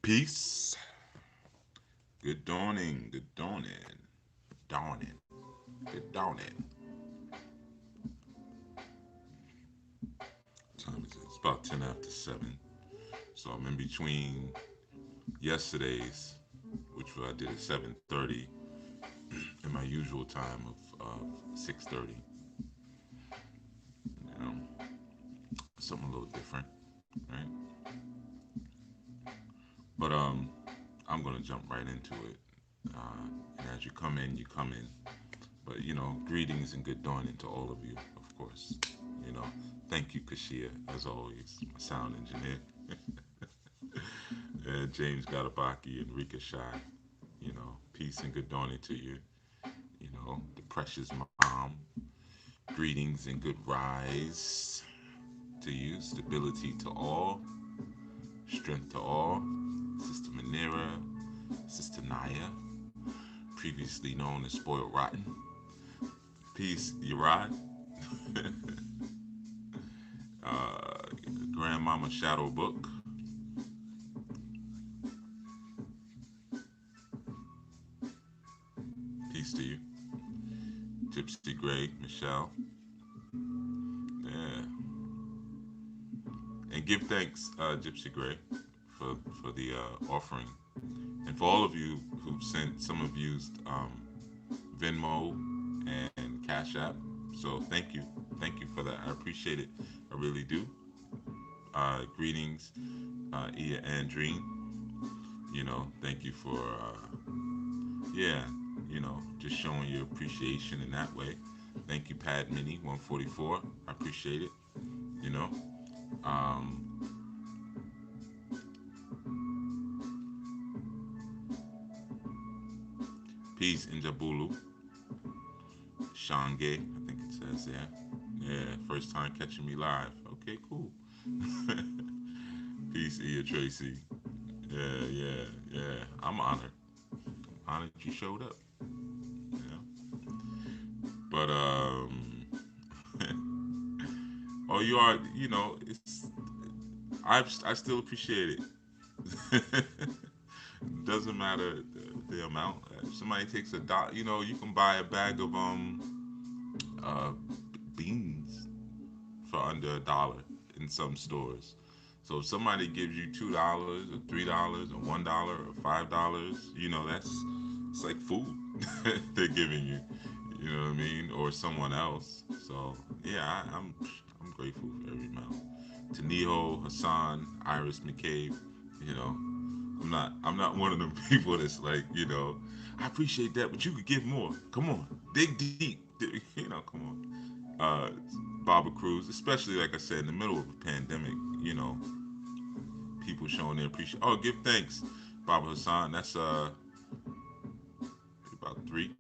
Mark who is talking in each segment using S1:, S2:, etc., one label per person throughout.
S1: Peace. Good dawning. Good dawning. Dawning. Good dawning. What time is it? It's about 10 after 7. So I'm in between yesterday's, which I did at 7:30, and my usual time of 6:30. You know, something a little different, right? But I'm gonna jump right into it. And as you come in, you come in. But greetings and good dawning to all of you, of course. You know, thank you, Kashia, as always, my sound engineer. And James Gadabaki and Rika Shai. Peace and good dawning to you. The precious mom. Greetings and good rise to you. Stability to all. Strength to all. Sister Manira, Sister Naya, previously known as Spoiled Rotten. Peace, Urad. uh, Grandmama Shadow Book. Peace to you. Gypsy Gray, Michelle. Yeah. And give thanks, Gypsy Gray, for the offering. And for all of you who've sent, some have used Venmo and Cash App. So thank you. Thank you for that. I appreciate it. I really do. Greetings, Ia Andreen. Thank you for, yeah, just showing your appreciation in that way. Thank you, Pad Mini 144. I appreciate it. You know, um, peace in Jabulu. Shange, I think it says there. Yeah, first time catching me live. Okay, cool. Peace, Ia Tracy. Yeah, yeah, yeah. I'm honored. Honored you showed up. Yeah. But oh, you are. It's. I still appreciate it. Doesn't matter the amount. If somebody takes $1, you can buy a bag of uh beans for under $1 in some stores. So if somebody gives you $2 or $3 or $1 or $5, that's it's like food they're giving you. You know what I mean? Or someone else. So yeah, I'm grateful for every amount. To Neho, Hassan, Iris McCabe, you know, I'm not one of them people that's like, I appreciate that, but you could give more. Come on, dig deep. Come on. Barbara Cruz, especially like I said, in the middle of a pandemic, people showing their appreciation. Oh, give thanks, Barbara Hassan. That's about three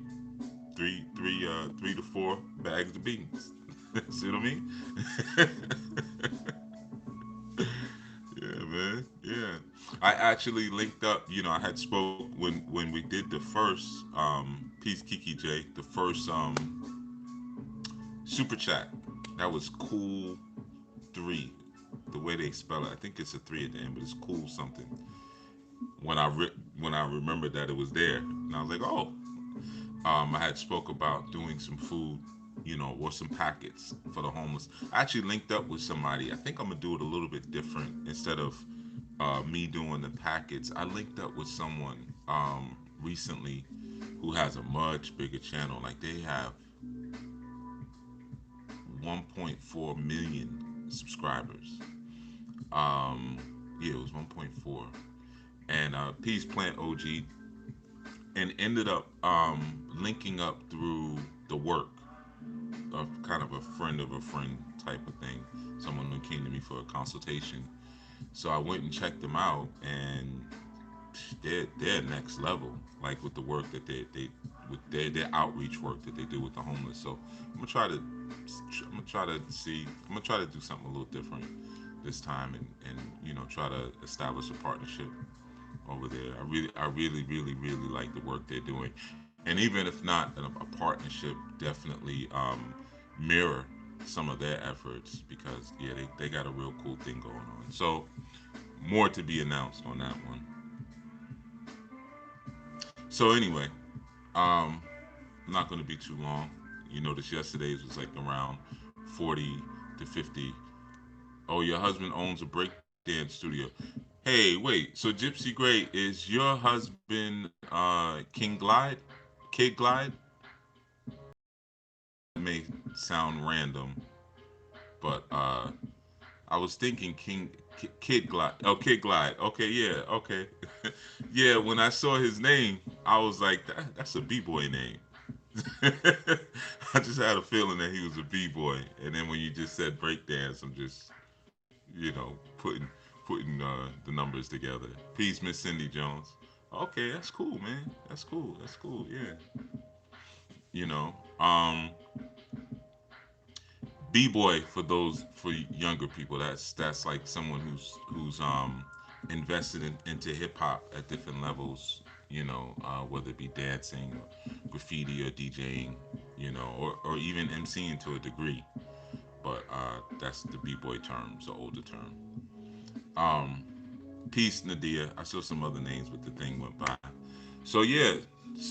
S1: to four bags of beans. See what I mean? Yeah, man. Yeah. I actually linked up. I had spoke when we did the first Peace Kiki J, the first super chat. That was cool three. The way they spell it, I think it's a three at the end, but it's cool something. When I remembered that it was there, and I was like, oh, I had spoke about doing some food, or some packets for the homeless. I actually linked up with somebody. I think I'm gonna do it a little bit different instead of me doing the packets. I linked up with someone recently who has a much bigger channel. Like they have 1.4 million subscribers. Um, yeah, it was 1.4. And Peace Plant OG, and ended up linking up through the work of kind of a friend type of thing. Someone who came to me for a consultation. So I went and checked them out, and they're next level. Like with the work that they with their outreach work that they do with the homeless. So I'm gonna try to do something a little different this time, and try to establish a partnership over there. I really like the work they're doing, and even if not a partnership, definitely mirror some of their efforts, because yeah, they got a real cool thing going on. So more to be announced on that one. So anyway, I'm not going to be too long. You noticed yesterday's was like around 40 to 50. Oh, your husband owns a breakdance studio. Hey, wait. So Gypsy Gray, is your husband King Glide? Kid Glide? That may sound random, but I was thinking Kid Glide. Oh, Kid Glide. Okay, yeah, okay. Yeah, when I saw his name, I was like, that's a b-boy name. I just had a feeling that he was a b-boy, and then when you just said breakdance, I'm just, putting the numbers together. Peace, Miss Cindy Jones. Okay, that's cool, man. That's cool. That's cool. Yeah. You know, b-boy for younger people. That's like someone who's invested into hip hop at different levels. Whether it be dancing, or graffiti, or DJing. Or even MCing to a degree. But that's the b-boy term, it's an older term. Um, Peace, Nadia. I saw some other names, but the thing went by. So yeah.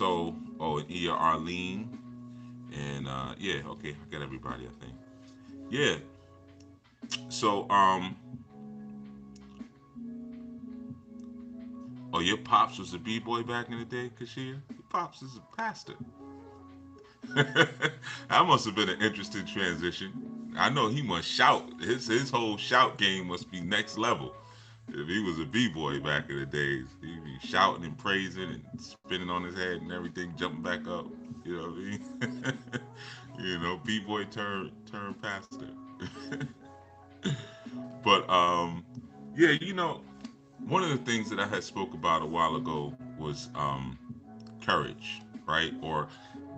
S1: And Ia Arlene, and yeah. Okay, I got everybody. I think. Yeah. So oh, your pops was a b-boy back in the day, Kashia. Your pops is a pastor. That must have been an interesting transition. I know he must shout. His whole shout game must be next level. If he was a b-boy back in the days, he'd be shouting and praising and spinning on his head and everything, jumping back up. You know what I mean? B-boy turn pastor. But yeah, one of the things that I had spoke about a while ago was courage, right? Or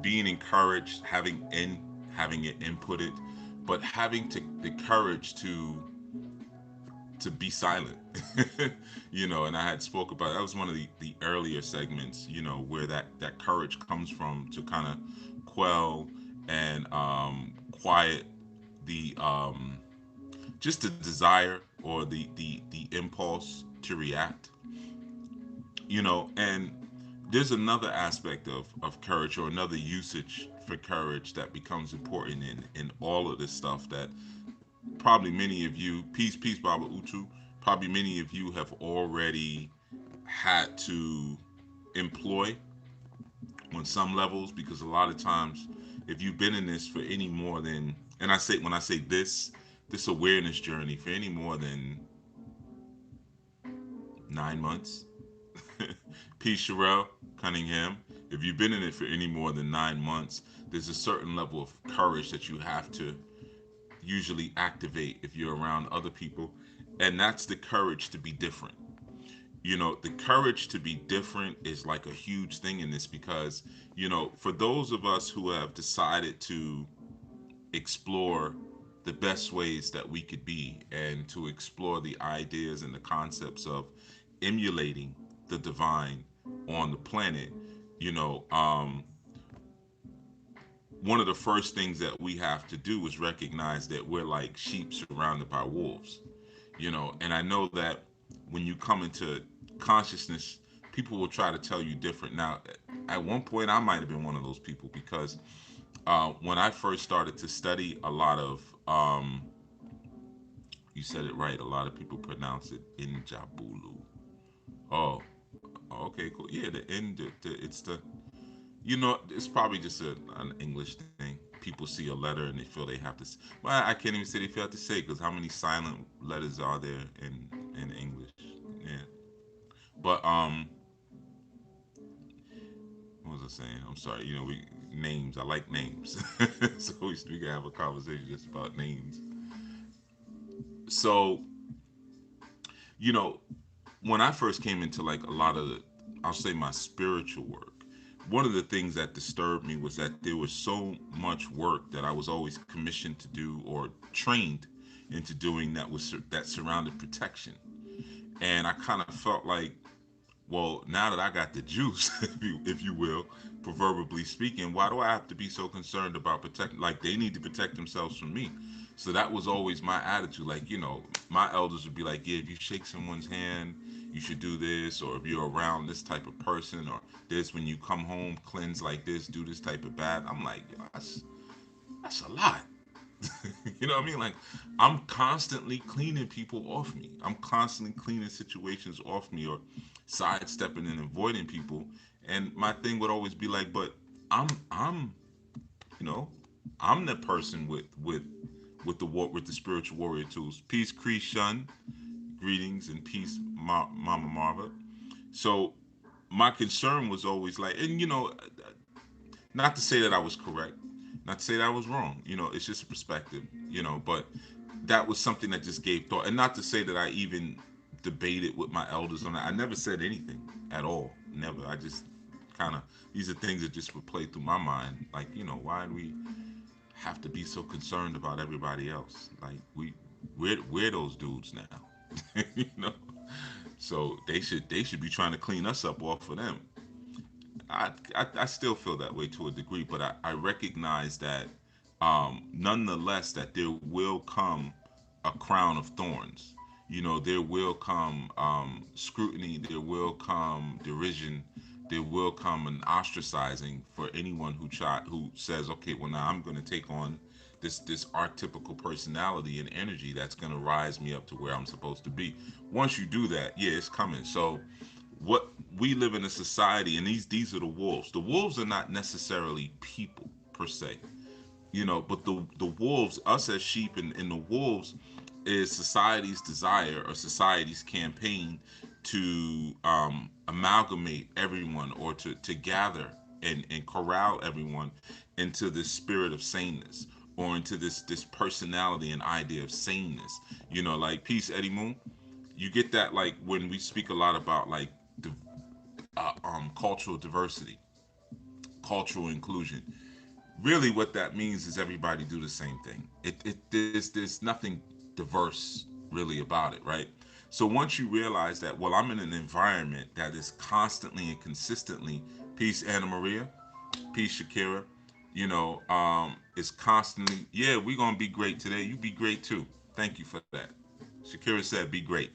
S1: being encouraged, having it inputted, but having the courage to be silent. And I had spoke about that was one of the earlier segments, where that courage comes from to kind of quell and quiet the just the desire or the impulse to react. And there's another aspect of courage, or another usage for courage, that becomes important in all of this stuff that probably many of you, peace, Baba Utu, probably many of you have already had to employ on some levels, because a lot of times, if you've been in this for any more than, and when I say this awareness journey for any more than 9 months, Peace, Sherelle Cunningham. If you've been in it for any more than 9 months, there's a certain level of courage that you have to usually activate if you're around other people, and that's the courage to be different. The courage to be different is like a huge thing in this, because for those of us who have decided to explore the best ways that we could be, and to explore the ideas and the concepts of emulating the divine on the planet, you know um, one of the first things that we have to do is recognize that we're like sheep surrounded by wolves. And I know that when you come into consciousness, people will try to tell you different. Now, at one point I might have been one of those people, because when I first started to study a lot of you said it right, a lot of people pronounce it Injabulu. Oh, okay, cool. Yeah, the end, it's the, it's probably just an English thing. People see a letter and they feel they have to. Well, I can't even say they feel have to say, because how many silent letters are there in English? Yeah, but what was I saying? I'm sorry. We names. I like names, so we can have a conversation just about names. So you know, when I first came into like a lot of, I'll say, my spiritual work, one of the things that disturbed me was that there was so much work that I was always commissioned to do, or trained into doing, that surrounded protection. And I kind of felt like, well, now that I got the juice, if you will, proverbially speaking, why do I have to be so concerned about protecting? Like, they need to protect themselves from me. So that was always my attitude. Like, my elders would be like, yeah, if you shake someone's hand, you should do this, or if you're around this type of person, or this when you come home, cleanse like this, do this type of bath. I'm like, yo, that's a lot. You know what I mean? Like, I'm constantly cleaning people off me. I'm constantly cleaning situations off me, or sidestepping and avoiding people. And my thing would always be like, but I'm you know, I'm the person with the with the spiritual warrior tools. Peace, Kree Shun. Greetings and peace, Mama Marva. So my concern was always like, and not to say that I was correct, not to say that I was wrong. It's just a perspective. But that was something that just gave thought, and not to say that I even debated with my elders on that. I never said anything at all. Never. I just kind of, these are things that just would play through my mind. Like, why do we have to be so concerned about everybody else? Like, we're those dudes now. you know. So they should be trying to clean us up off of them. I still feel that way to a degree, but I recognize that, nonetheless, that there will come a crown of thorns. There will come scrutiny, there will come derision, there will come an ostracizing for anyone who says, okay, well, now I'm going to take on this archetypical personality and energy that's going to rise me up to where I'm supposed to be. Once you do that, yeah, it's coming. So what we live in a society, and these are the wolves. The wolves are not necessarily people per se, but the wolves, us as sheep, and the wolves is society's desire or society's campaign to amalgamate everyone, or to gather and corral everyone into this spirit of sameness, or into this personality and idea of sameness. Like, peace, Eddie Moon. You get that, like, when we speak a lot about, like, cultural diversity, cultural inclusion. Really, what that means is everybody do the same thing. There's nothing diverse really about it, right? So once you realize that, well, I'm in an environment that is constantly and consistently, peace, Anna Maria, peace, Shakira, is constantly, yeah, we're gonna be great today. You be great too. Thank you for that. Shakira said, be great,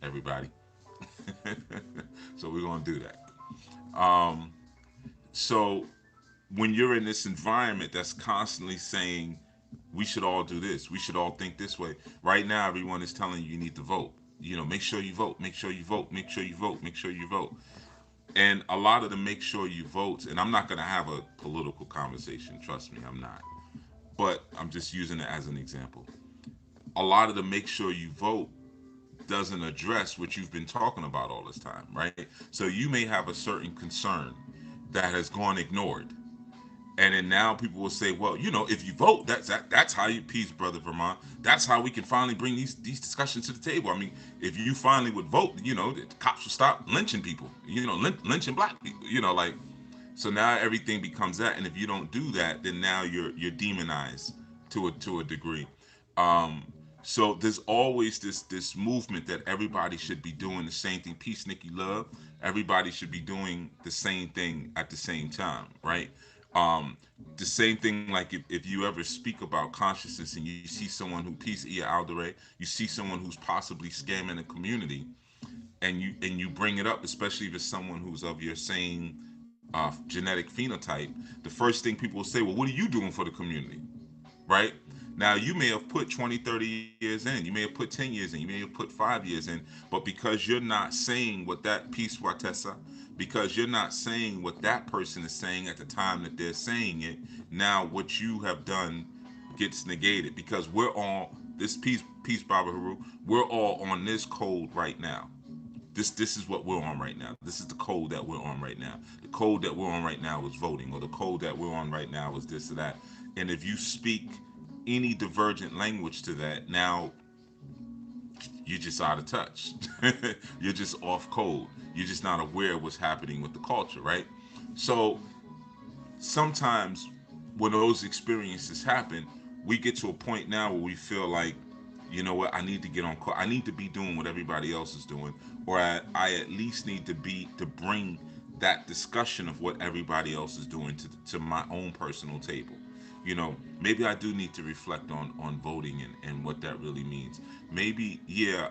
S1: everybody. So we're gonna do that. Um, so when you're in this environment that's constantly saying we should all do this, we should all think this way. Right now, everyone is telling you need to vote. Make sure you vote, make sure you vote, make sure you vote, make sure you vote. And a lot of the make sure you votes, and I'm not going to have a political conversation, trust me, I'm not. But I'm just using it as an example. A lot of the make sure you vote doesn't address what you've been talking about all this time, right? So you may have a certain concern that has gone ignored, and then now people will say, well, if you vote, that's how you, peace, brother Vermont. That's how we can finally bring these discussions to the table. I mean, if you finally would vote, the cops will stop lynching people. Lynching black people. Like, so now everything becomes that, and if you don't do that, then now you're demonized to a degree. Um, so there's always this movement that everybody should be doing the same thing. Peace, Nikki Love. Everybody should be doing the same thing at the same time, right? Um, the same thing, like, if you ever speak about consciousness and you see someone who, peace, Ia Aldere, you see someone who's possibly scamming the community, and you bring it up, especially if it's someone who's of your same genetic phenotype. The first thing people will say, well, what are you doing for the community, right? Now, you may have put 20, 30 years in, you may have put 10 years in, you may have put 5 years in, but because you're not saying what that peace, Watessa, because you're not saying what that person is saying at the time that they're saying it, now what you have done gets negated, because we're all, this peace, Baba Haru, we're all on this code right now. This is what we're on right now. This is the code that we're on right now. The code that we're on right now is voting, or the code that we're on right now is this or that. And if you speak any divergent language to that, now you're just out of touch. You're just off code. You're just not aware of what's happening with the culture, right? So sometimes when those experiences happen, we get to a point now where we feel like, you know what, I need to get on call. I need to be doing what everybody else is doing, or I at least need to bring that discussion of what everybody else is doing to my own personal table. Maybe I do need to reflect on voting and what that really means. Maybe, yeah,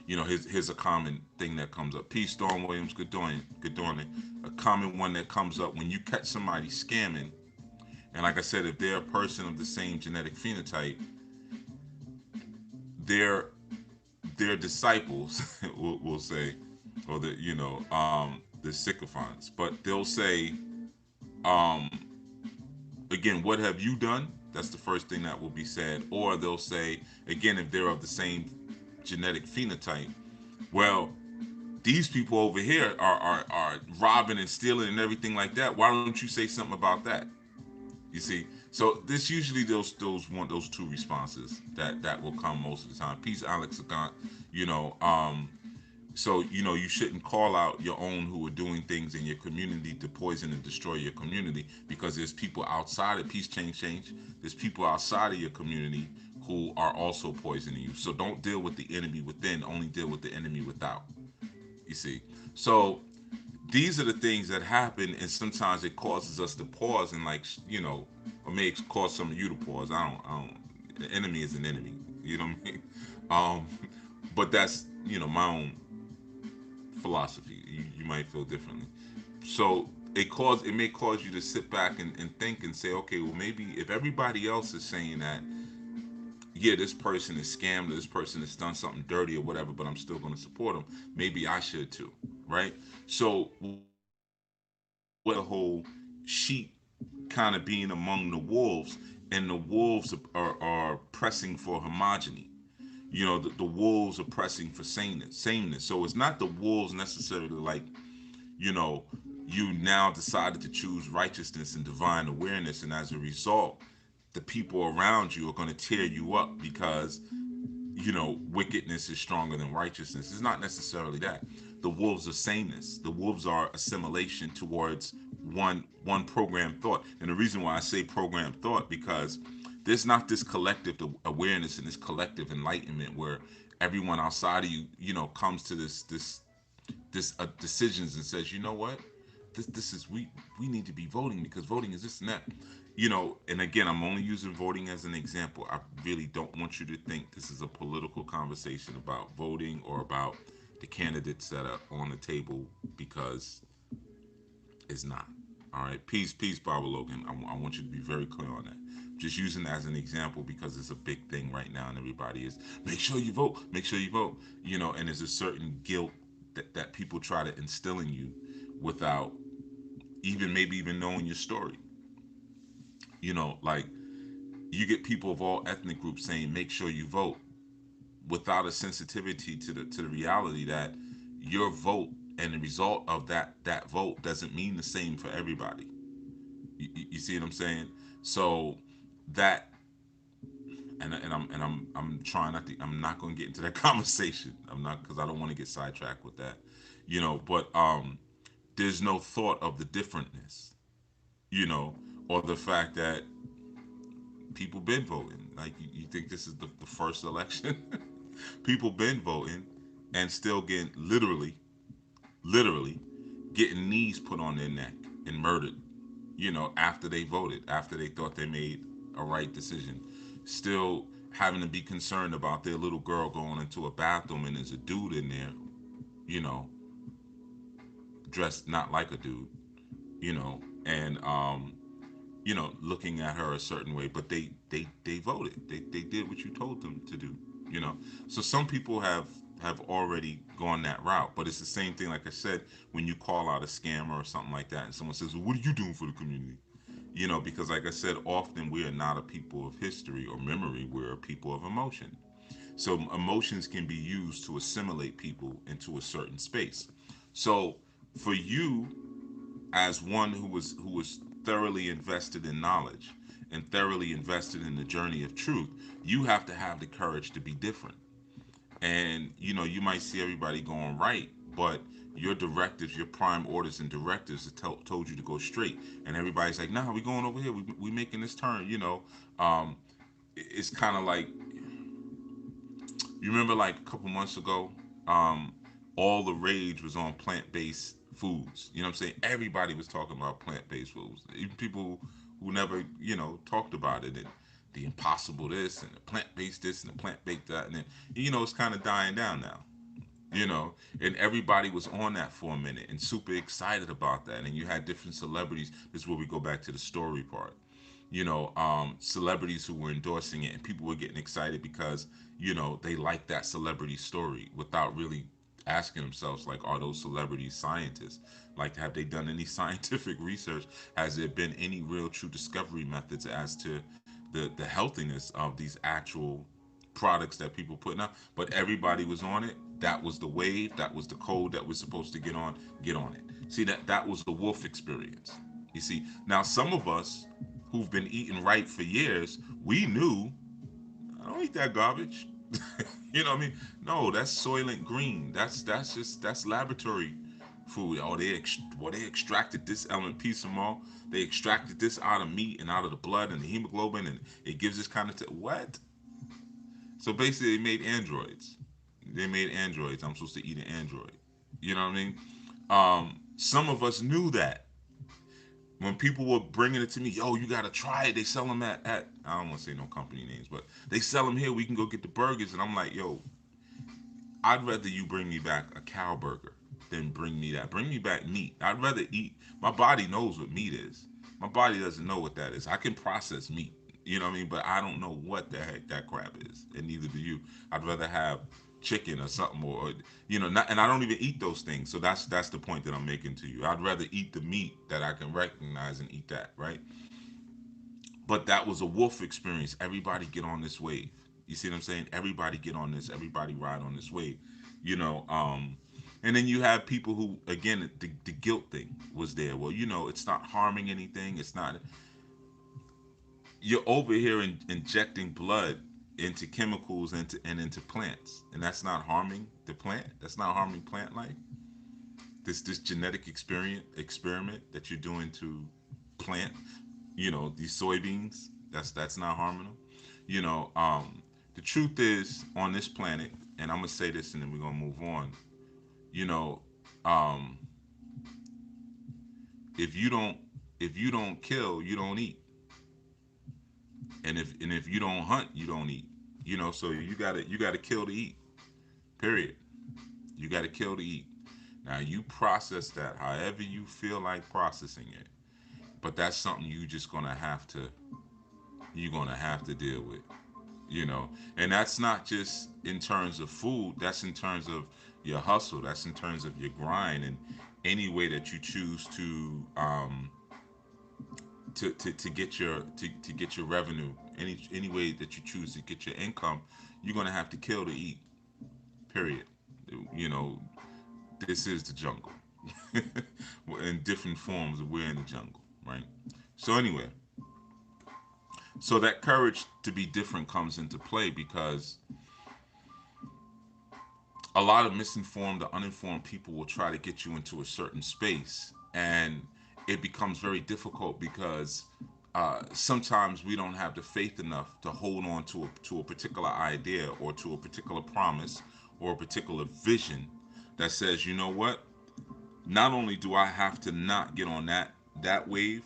S1: Here's a common thing that comes up. Peace, Dawn Williams. Good doing it. A common one that comes up when you catch somebody scamming, and like I said, if they're a person of the same genetic phenotype, their their disciples will say, or the sycophants, but they'll say, um, again, what have you done? That's the first thing that will be said. Or they'll say, again, if they're of the same genetic phenotype, well, these people over here are robbing and stealing and everything like that. Why don't you say something about that? You see, so this usually those two responses that will come most of the time. Peace, Alex Agant. You know, so you shouldn't call out your own who are doing things in your community to poison and destroy your community, because there's people outside of peace change. There's people outside of your community who are also poisoning you. So don't deal with the enemy within, only deal with the enemy without. You see, so these are the things that happen, and sometimes it causes us to pause and, like, or may cause some of you to pause. The enemy is an enemy. You know what I mean? Um, but that's my own philosophy. You might feel differently. So it may cause you to sit back and think and say, okay, well, maybe if everybody else is saying that, yeah, this person is scammed, or this person has done something dirty or whatever, but I'm still going to support them, maybe I should too, right? So what ends up happening with the whole sheep kind of being among the wolves, and the wolves are pressing for homogeny. The wolves are pressing for sameness. So it's not the wolves necessarily, like, you know, you now decided to choose righteousness and divine awareness, and as a result, the people around you are going to tear you up because wickedness is stronger than righteousness. It's not necessarily that. The wolves are sameness. The wolves are assimilation towards one programmed thought. And the reason why I say programmed thought, because there's not this collective awareness and this collective enlightenment where everyone outside of you, comes to this decisions and says, you know what, this is we need to be voting because voting is this and that. And again, I'm only using voting as an example. I really don't want you to think this is a political conversation about voting or about the candidates that are on the table, because it's not. All right, peace, Barbara Logan. I want you to be very clear on that. Just using it as an example because it's a big thing right now, and everybody is, make sure you vote, make sure you vote. And there's a certain guilt that people try to instill in you without maybe even knowing your story. Like, you get people of all ethnic groups saying make sure you vote, without a sensitivity to the reality that your vote and the result of that vote doesn't mean the same for everybody. You see what I'm saying? So that, I'm trying not to, I'm not going to get into that conversation. I'm not, because I don't want to get sidetracked with that. But there's no thought of the differentness, you know, or the fact that people been voting. Like, you think this is the first election? People been voting and still getting literally getting knees put on their neck and murdered, after they voted, after they thought they made a right decision. Still having to be concerned about their little girl going into a bathroom and there's a dude in there, you know, dressed not like a dude, and looking at her a certain way, but they voted. They did what you told them to do, you know. So some people have already gone that route, but it's the same thing. Like I said, when you call out a scammer or something like that, and someone says, well, "What are you doing for the community?" Because like I said, often we are not a people of history or memory. We're a people of emotion. So emotions can be used to assimilate people into a certain space. So for you, as one who was thoroughly invested in knowledge and thoroughly invested in the journey of truth, you have to have the courage to be different. And you might see everybody going right, but your directives, your prime orders and directives have told you to go straight, and everybody's like, nah, we going over here, we making this turn. It's kind of like, you remember, like, a couple months ago, um, all the rage was on plant-based foods. You know what I'm saying? Everybody was talking about plant-based foods. Even people who never, talked about it, and the impossible this and the plant-based this and the plant-based that, and then it's kind of dying down now. you know, and everybody was on that for a minute and super excited about that. And you had different celebrities. This is where we go back to the story part. Celebrities who were endorsing it, and people were getting excited because they liked that celebrity story without really asking themselves, like, are those celebrities scientists? Like, have they done any scientific research? Has there been any real true discovery methods as to the healthiness of these actual products that people putting out? But everybody was on it. That was the wave. That was the code that we're supposed to get on. Get on it. See, that was the wolf experience. You see, now some of us who've been eating right for years, we knew, I don't eat that garbage. You know what I mean? No, that's Soylent Green. That's laboratory food. Oh, they extracted this element, piece of all. They extracted this out of meat and out of the blood and the hemoglobin, and it gives this kind of what? So basically, they made androids. They made androids. I'm supposed to eat an android. You know what I mean? Some of us knew that when people were bringing it to me, yo, you gotta try it. They sell them at I don't want to say no company names, but they sell them here. We can go get the burgers, and I'm like, yo, I'd rather you bring me back a cow burger than bring me that. Bring me back meat. I'd rather eat. My body knows what meat is. My body doesn't know what that is. I can process meat, you know what I mean, but I don't know what the heck that crap is, and neither do you. I'd rather have chicken or something, or not. And I don't even eat those things. So that's the point that I'm making to you. I'd rather eat the meat that I can recognize and eat that, right? But that was a wolf experience. Everybody get on this wave. You see what I'm saying? Everybody get on this. Everybody ride on this wave. You know, and then you have people who, again, the guilt thing was there. Well, it's not harming anything. It's not. You're over here injecting blood into chemicals and into plants, and that's not harming the plant. That's not harming plant life. This genetic experiment that you're doing to plant, these soybeans, that's not harming them. you know the truth is, on this planet, and I'm gonna say this and then we're gonna move on. you know um if you don't if you don't kill, you don't eat. And if you don't hunt, you don't eat. So you gotta kill to eat, period. You gotta kill to eat. Now, you process that however you feel like processing it, but that's something you're gonna have to deal with. And that's not just in terms of food. That's in terms of your hustle. That's in terms of your grind, and any way that you choose to get your revenue. Any way that you choose to get your income, you're gonna have to kill to eat, period. you know this is the jungle. In different forms, we're in the jungle, right? So anyway, so that courage to be different comes into play because a lot of misinformed or uninformed people will try to get you into a certain space, and it becomes very difficult because sometimes we don't have the faith enough to hold on to a particular idea, or to a particular promise, or a particular vision that says, you know what, not only do I have to not get on that wave,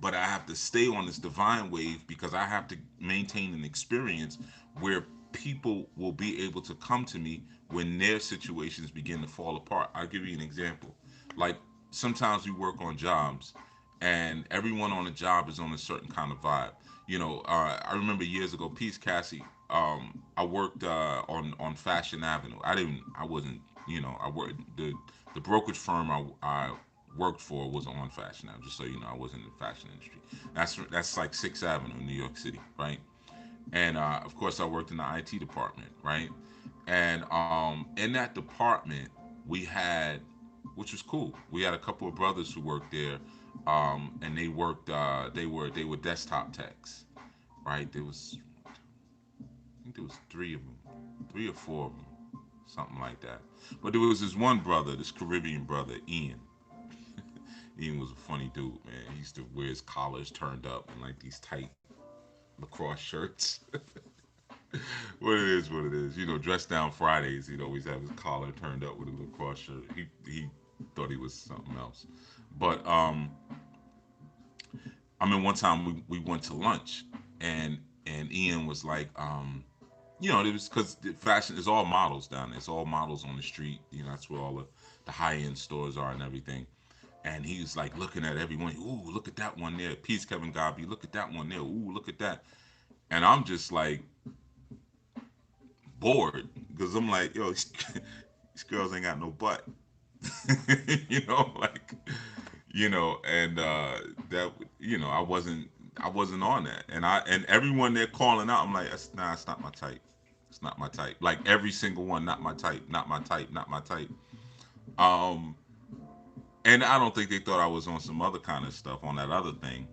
S1: but I have to stay on this divine wave, because I have to maintain an experience where people will be able to come to me when their situations begin to fall apart. I'll give you an example. Like, sometimes we work on jobs, and everyone on the job is on a certain kind of vibe. I remember years ago, Peace Cassie. I worked on Fashion Avenue. I wasn't. I worked the brokerage firm I worked for was on Fashion Avenue. Just so you know, I wasn't in the fashion industry. That's like Sixth Avenue, New York City, right? And of course, I worked in the IT department, right? And in that department, we had, which was cool. We had a couple of brothers who worked there, and they worked. They were desktop techs, right? I think there was three of them, three or four of them, something like that. But there was this one brother, this Caribbean brother, Ian. Ian was a funny dude, man. He used to wear his collars turned up and like these tight lacrosse shirts. What it is, what it is. Dress down Fridays, he'd always have his collar turned up with a lacrosse shirt. He thought he was something else. But I mean, one time we went to lunch, and Ian was like, It was because fashion is all models down there. It's all models on the street. That's where all the high end stores are and everything. And he's like looking at everyone. Ooh, look at that one there. Peace, Kevin Gobby. Look at that one there. Ooh, look at that. And I'm just like bored because I'm like, yo, these girls ain't got no butt. Like, and that, I wasn't on that. And everyone they're calling out, I'm like, nah, it's not my type. It's not my type. Like every single one, not my type, not my type, not my type. Um, and I don't think they thought I was on some other kind of stuff on that other thing,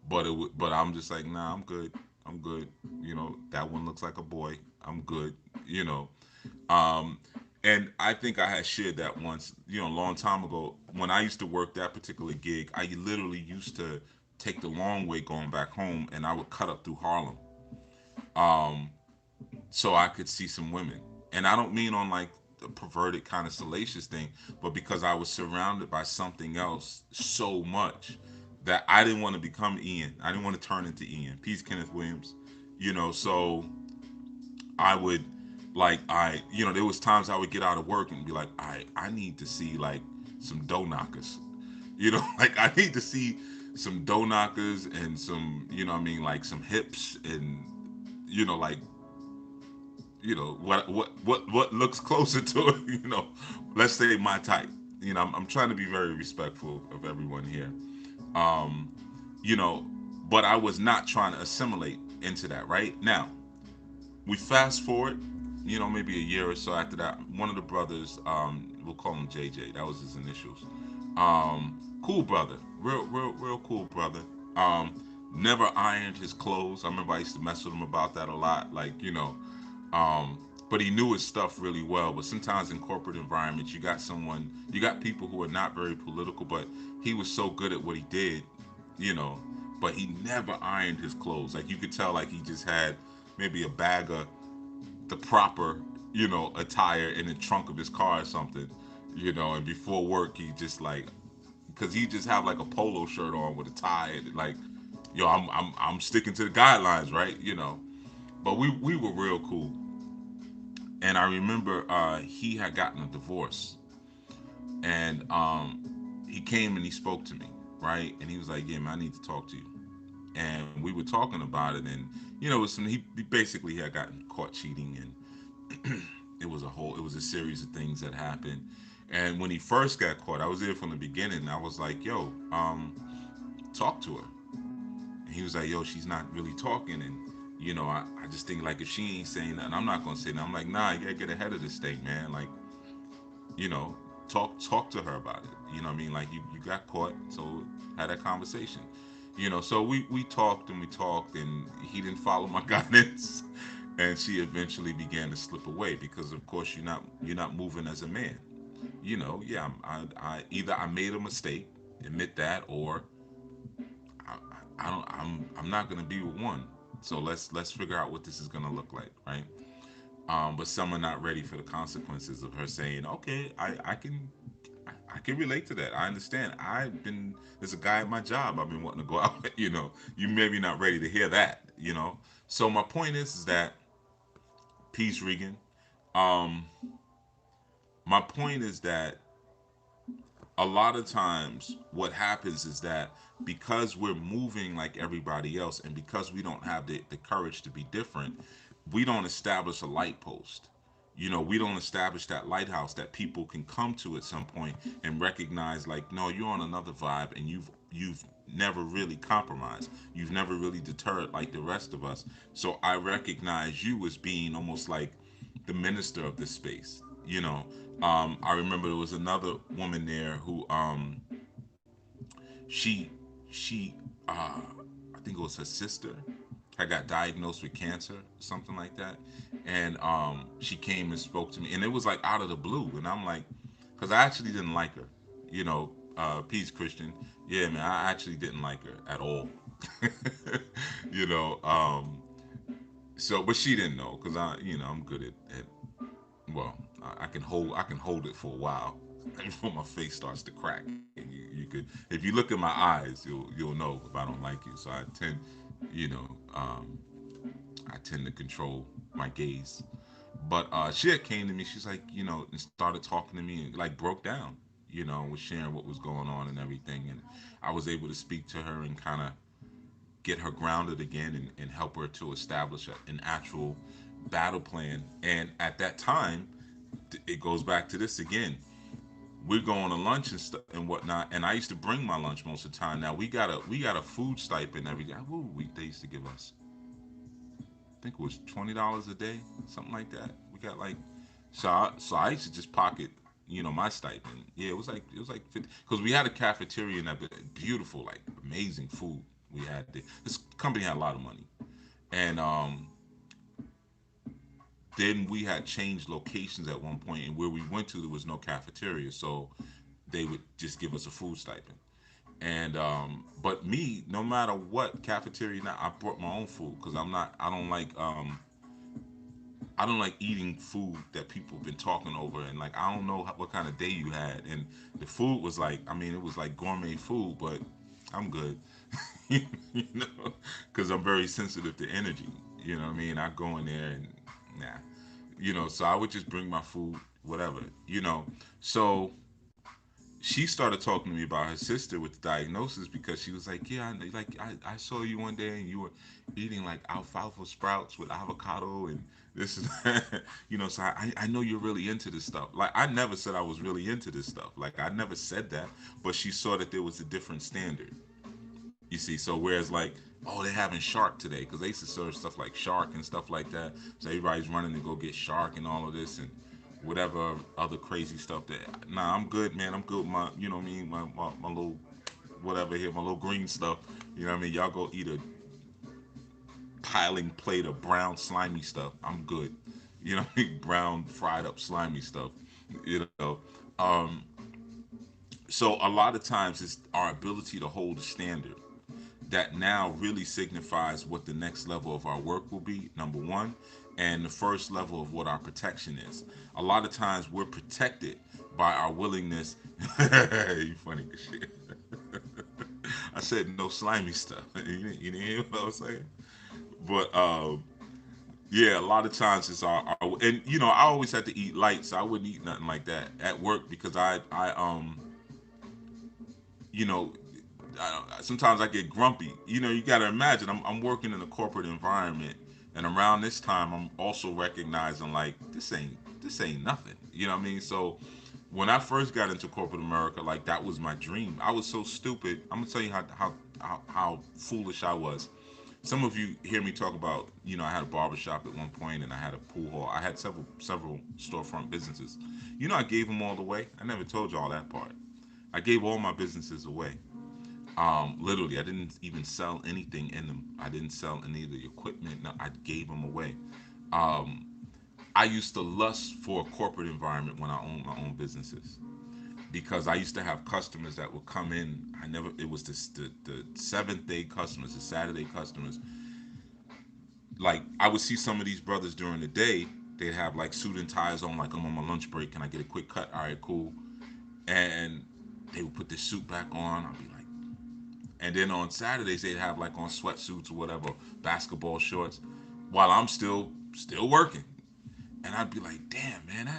S1: but I'm just like, nah, I'm good. I'm good. That one looks like a boy. I'm good. You know. Um, and I think I had shared that once, a long time ago. When I used to work that particular gig, I literally used to take the long way going back home, and I would cut up through Harlem, um, so I could see some women. And I don't mean on like the perverted kind of salacious thing, but because I was surrounded by something else so much that I didn't want to become Ian. I didn't want to turn into Ian. Peace, Kenneth Williams. So I would there was times I would get out of work and be like, I need to see like some dough knockers. Like I need to see some dough knockers and some, what I mean, like some hips and like what looks closer to it, let's say my type. I'm trying to be very respectful of everyone here. Um, you know, but I was not trying to assimilate into that. Right now, we fast forward, maybe a year or so after that. One of the brothers, we'll call him JJ. That was his initials. Cool brother, real cool brother. Never ironed his clothes. I remember I used to mess with him about that a lot. Like, but he knew his stuff really well. But sometimes in corporate environments, you got people who are not very political, but he was so good at what he did, you know. But he never ironed his clothes. Like you could tell, like he just had maybe a bag of the proper, attire in the trunk of his car or something, And before work, he just like, because he just have like a polo shirt on with a tie, and like, I'm sticking to the guidelines, right? But we were real cool. And I remember he had gotten a divorce, and he came and he spoke to me, right? And he was like, "Yeah, man, I need to talk to you." And we were talking about it, and it was he basically had gotten caught cheating, and it was a series of things that happened. And when he first got caught, I was there from the beginning. I was like, "Yo, talk to her." And he was like, "Yo, she's not really talking," and I just think like if she ain't saying nothing, I'm not gonna say nothing. I'm like, nah, you gotta get ahead of this thing, man. Like, you know, talk to her about it. You know what I mean? Like you got caught, so had that conversation. So we talked and we talked, and he didn't follow my guidance, and she eventually began to slip away because, of course, you're not moving as a man. Yeah, I either I made a mistake, admit that, or I, I don't. I'm not gonna be with one. So let's figure out what this is gonna look like, right? But some are not ready for the consequences of her saying, "Okay, I can relate to that. I understand. There's a guy at my job I've been wanting to go out with." You maybe not ready to hear that. So my point is that peace, Regan. Um, my point is that a lot of times what happens is that because we're moving like everybody else and because we don't have the courage to be different, we don't establish a light post. We don't establish that lighthouse that people can come to at some point and recognize, like, no, you're on another vibe, and you've never really compromised. You've never really deterred like the rest of us. So I recognize you as being almost like the minister of this space. I remember there was another woman there who she she I think it was her sister had got diagnosed with cancer, something like that, and she came and spoke to me, and it was like out of the blue, and I'm like, because I actually didn't like her, peace, Christian. Yeah, man, I actually didn't like her at all. you know, um, so but she didn't know because I'm good at well, I can hold it for a while before my face starts to crack. And you could, if you look in my eyes, you'll know if I don't like you. So you know, um, I tend to control my gaze. But she had came to me. She's like, and started talking to me and like broke down, was sharing what was going on and everything. And I was able to speak to her and kind of get her grounded again and help her to establish an actual battle plan. And at that time, it goes back to this again. We're going to lunch and whatnot, and I used to bring my lunch most of the time. Now we got a food stipend every day. What week they used to give us? I think it was $20 a day, something like that. We got like, so I used to just pocket, my stipend. Yeah, it was like 50, because we had a cafeteria and that beautiful, like amazing food we had there. This company had a lot of money, and then we had changed locations at one point, and where we went to there was no cafeteria, so they would just give us a food stipend. And but me, no matter what cafeteria, now I brought my own food because I don't like eating food that people have been talking over, and like I don't know what kind of day you had, and the food was like, I mean, it was like gourmet food, but I'm good, you know, because I'm very sensitive to energy. You know what I mean? I go in there and nah, so I would just bring my food, whatever, So she started talking to me about her sister with the diagnosis because she was like, yeah, I saw you one day and you were eating like alfalfa sprouts with avocado and this is so I know you're really into this stuff. Like I never said I was really into this stuff. Like I never said that, but she saw that there was a different standard. You see, so whereas like, oh, they're having shark today because they used to serve stuff like shark and stuff like that. So everybody's running to go get shark and all of this and whatever other crazy stuff that. Nah, I'm good, man. I'm good with my, you know what I mean, my little whatever here, my little green stuff. You know what I mean? Y'all go eat a piling plate of brown slimy stuff. I'm good. You know, brown fried up slimy stuff. You know, um, so a lot of times it's our ability to hold a standard that now really signifies what the next level of our work will be, number one, and the first level of what our protection is. A lot of times we're protected by our willingness. You funny as shit. I said no slimy stuff. You didn't hear what I was saying? But yeah, a lot of times it's our and I always had to eat light, so I wouldn't eat nothing like that at work because I you know sometimes I get grumpy. You got to imagine I'm working in a corporate environment, and around this time I'm also recognizing like this ain't nothing. You know what I mean? So when I first got into corporate America, like that was my dream. I was so stupid. I'm gonna tell you how foolish I was. Some of you hear me talk about, I had a barbershop at one point and I had a pool hall. I had several storefront businesses. I gave them all away. I never told you all that part. I gave all my businesses away. Literally, I didn't even sell anything in them. I didn't sell any of the equipment. No, I gave them away. Um, I used to lust for a corporate environment when I owned my own businesses because I used to have customers that would come in. I never. It was the seventh day customers, the Saturday customers. Like I would see some of these brothers during the day. They'd have like suit and ties on. Like I'm on my lunch break. Can I get a quick cut? All right, cool. And they would put their suit back on. I'd be like, and then on Saturdays they'd have like on sweatsuits or whatever, basketball shorts, while I'm still working. And I'd be like, damn man,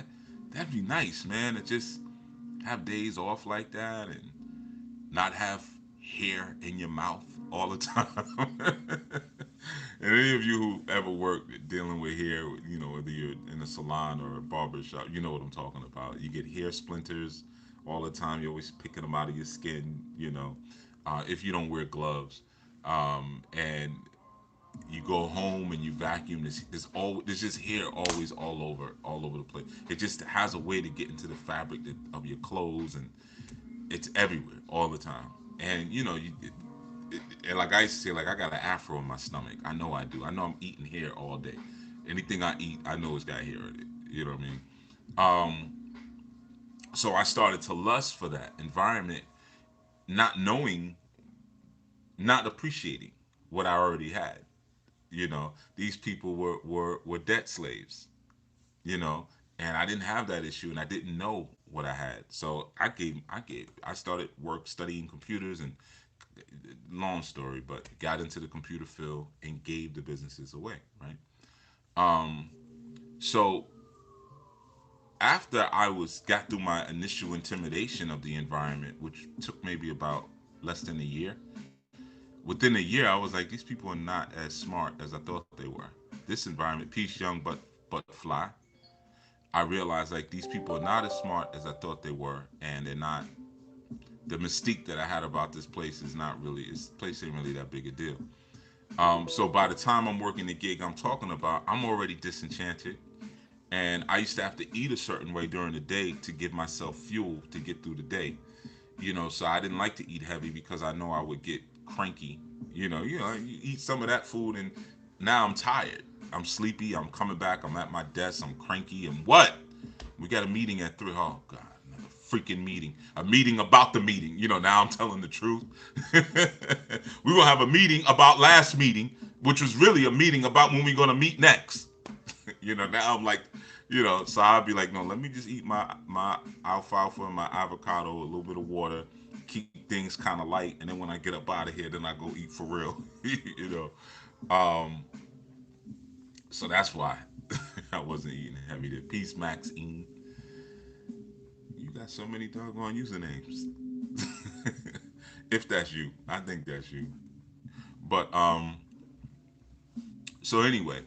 S1: that'd be nice, man. To just have days off like that and not have hair in your mouth all the time. And any of you who ever worked dealing with hair, whether you're in a salon or a barber shop, you know what I'm talking about. You get hair splinters all the time. You're always picking them out of your skin, if you don't wear gloves. And you go home and you vacuum. There's just hair always all over the place. It just has a way to get into the fabric of your clothes, and it's everywhere all the time. And and like I used to say, like I got an afro in my stomach. I know I do. I know I'm eating hair all day. Anything I eat, I know it's got hair in it. You know what I mean? Um, so I started to lust for that environment, not knowing, not appreciating what I already had. These people were debt slaves. You know, and I didn't have that issue, and I didn't know what I had. So I started work studying computers, and long story, but got into the computer field and gave the businesses away, right? Um, so after I was got through my initial intimidation of the environment, which took maybe about less than a year, within a year I was like, these people are not as smart as I thought they were. This environment, peace, young but fly. I realized like these people are not as smart as I thought they were, and they're not. The mystique that I had about this place is not really. This place ain't really that big a deal. So by the time I'm working the gig I'm talking about, I'm already disenchanted. And I used to have to eat a certain way during the day to give myself fuel to get through the day. So I didn't like to eat heavy because I know I would get cranky. You eat some of that food and now I'm tired. I'm sleepy. I'm coming back. I'm at my desk. I'm cranky. And what? We got a meeting at 3. Oh God, another freaking meeting. A meeting about the meeting. Now I'm telling the truth. We will have a meeting about last meeting, which was really a meeting about when we're gonna meet next. Now I'm like, so I'll be like, no, let me just eat my alfalfa and my avocado, a little bit of water, keep things kind of light, and then when I get up out of here, then I go eat for real. you know. So that's why I wasn't eating heavy. The Peace Max Ing. You got so many doggone usernames. If that's you, I think that's you. But so anyway,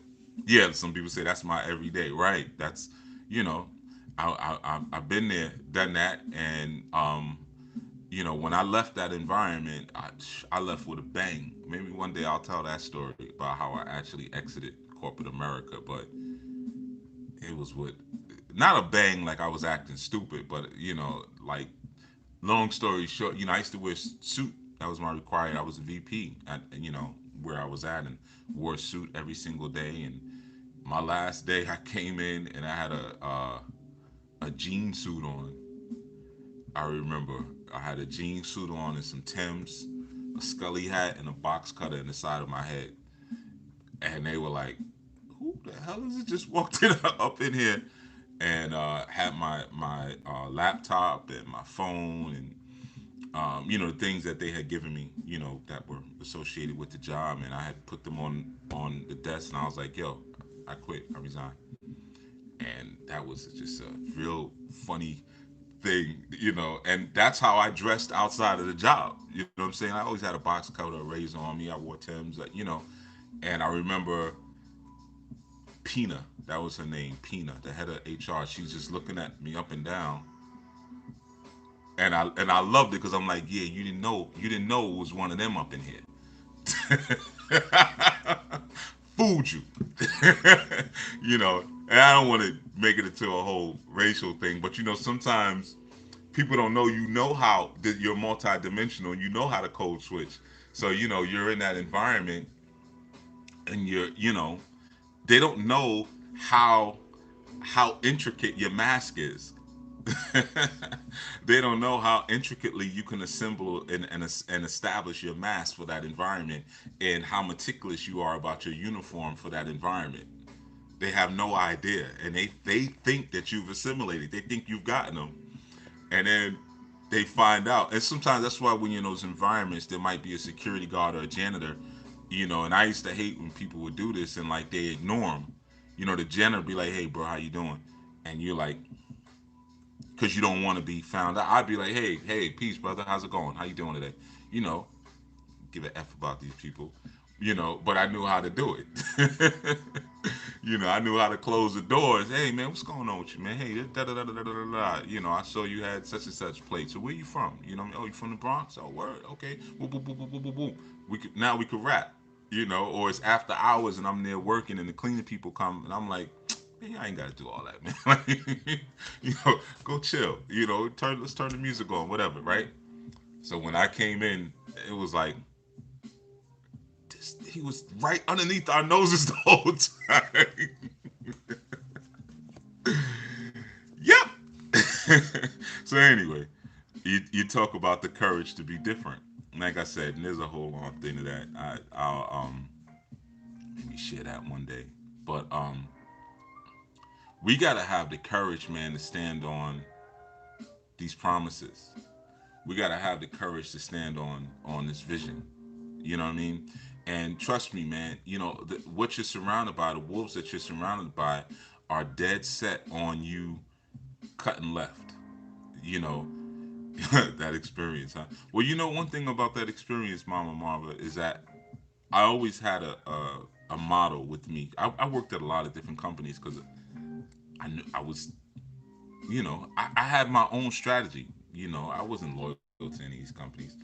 S1: yeah, some people say that's my everyday, right? That's, you know, I've been there, done that, and when I left that environment, I left with a bang. Maybe one day I'll tell that story about how I actually exited corporate America, but it was with not a bang like I was acting stupid, but like long story short, I used to wear suit. That was my required. I was a VP at where I was at, and wore a suit every single day. And my last day, I came in and I had a jean suit on. I remember I had a jean suit on and some Timbs, a Scully hat, and a box cutter in the side of my head. And they were like, "Who the hell is it? Just walked in up in here." And had my laptop and my phone and the things that they had given me, that were associated with the job, and I had put them on the desk, and I was like, "Yo, I quit. I resign." And that was just a real funny thing, and that's how I dressed outside of the job. You know what I'm saying? I always had a box coat or a razor on me. I wore Tim's, and I remember Pina, that was her name, Pina, the head of HR. She's just looking at me up and down, and I loved it because I'm like, yeah, you didn't know it was one of them up in here. Fooled you. And I don't want to make it into a whole racial thing, but sometimes people don't know how that you're multidimensional. You know how to code switch. So you're in that environment, and they don't know how intricate your mask is. They don't know how intricately you can assemble and establish your mask for that environment, and how meticulous you are about your uniform for that environment. They have no idea, and they think that you've assimilated. They think you've gotten them, and then they find out. And sometimes that's why when you're in those environments, there might be a security guard or a janitor, and I used to hate when people would do this and like they ignore them. The janitor be like, "Hey, bro, how you doing?" And you're like, because you don't want to be found out. I'd be like, hey, peace, brother. How's it going? How you doing today? You know, give a F about these people. But I knew how to do it. I knew how to close the doors. Hey, man, what's going on with you, man? Hey, da da da da da da da. I saw you had such and such plate. So where you from? Oh, you from the Bronx? Oh, word. Okay. Boom, boom, boom, boom, boom, boom, boom. We could rap. Or it's after hours and I'm there working and the cleaning people come and I'm like, man, I ain't gotta do all that, man. Like, go chill. Let's turn the music on, whatever, right? So when I came in, it was like he was right underneath our noses the whole time. Yep. So anyway, you talk about the courage to be different. Like I said, and there's a whole long thing to that. I'll maybe share that one day. But we gotta have the courage, man, to stand on these promises. We gotta have the courage to stand on this vision. You know what I mean? And trust me, man, what you're surrounded by, the wolves that you're surrounded by, are dead set on you cutting left. You know, that experience, huh? Well, one thing about that experience, Mama Marva, is that I always had a model with me. I worked at a lot of different companies because I knew I was, I had my own strategy. I wasn't loyal to any of these companies,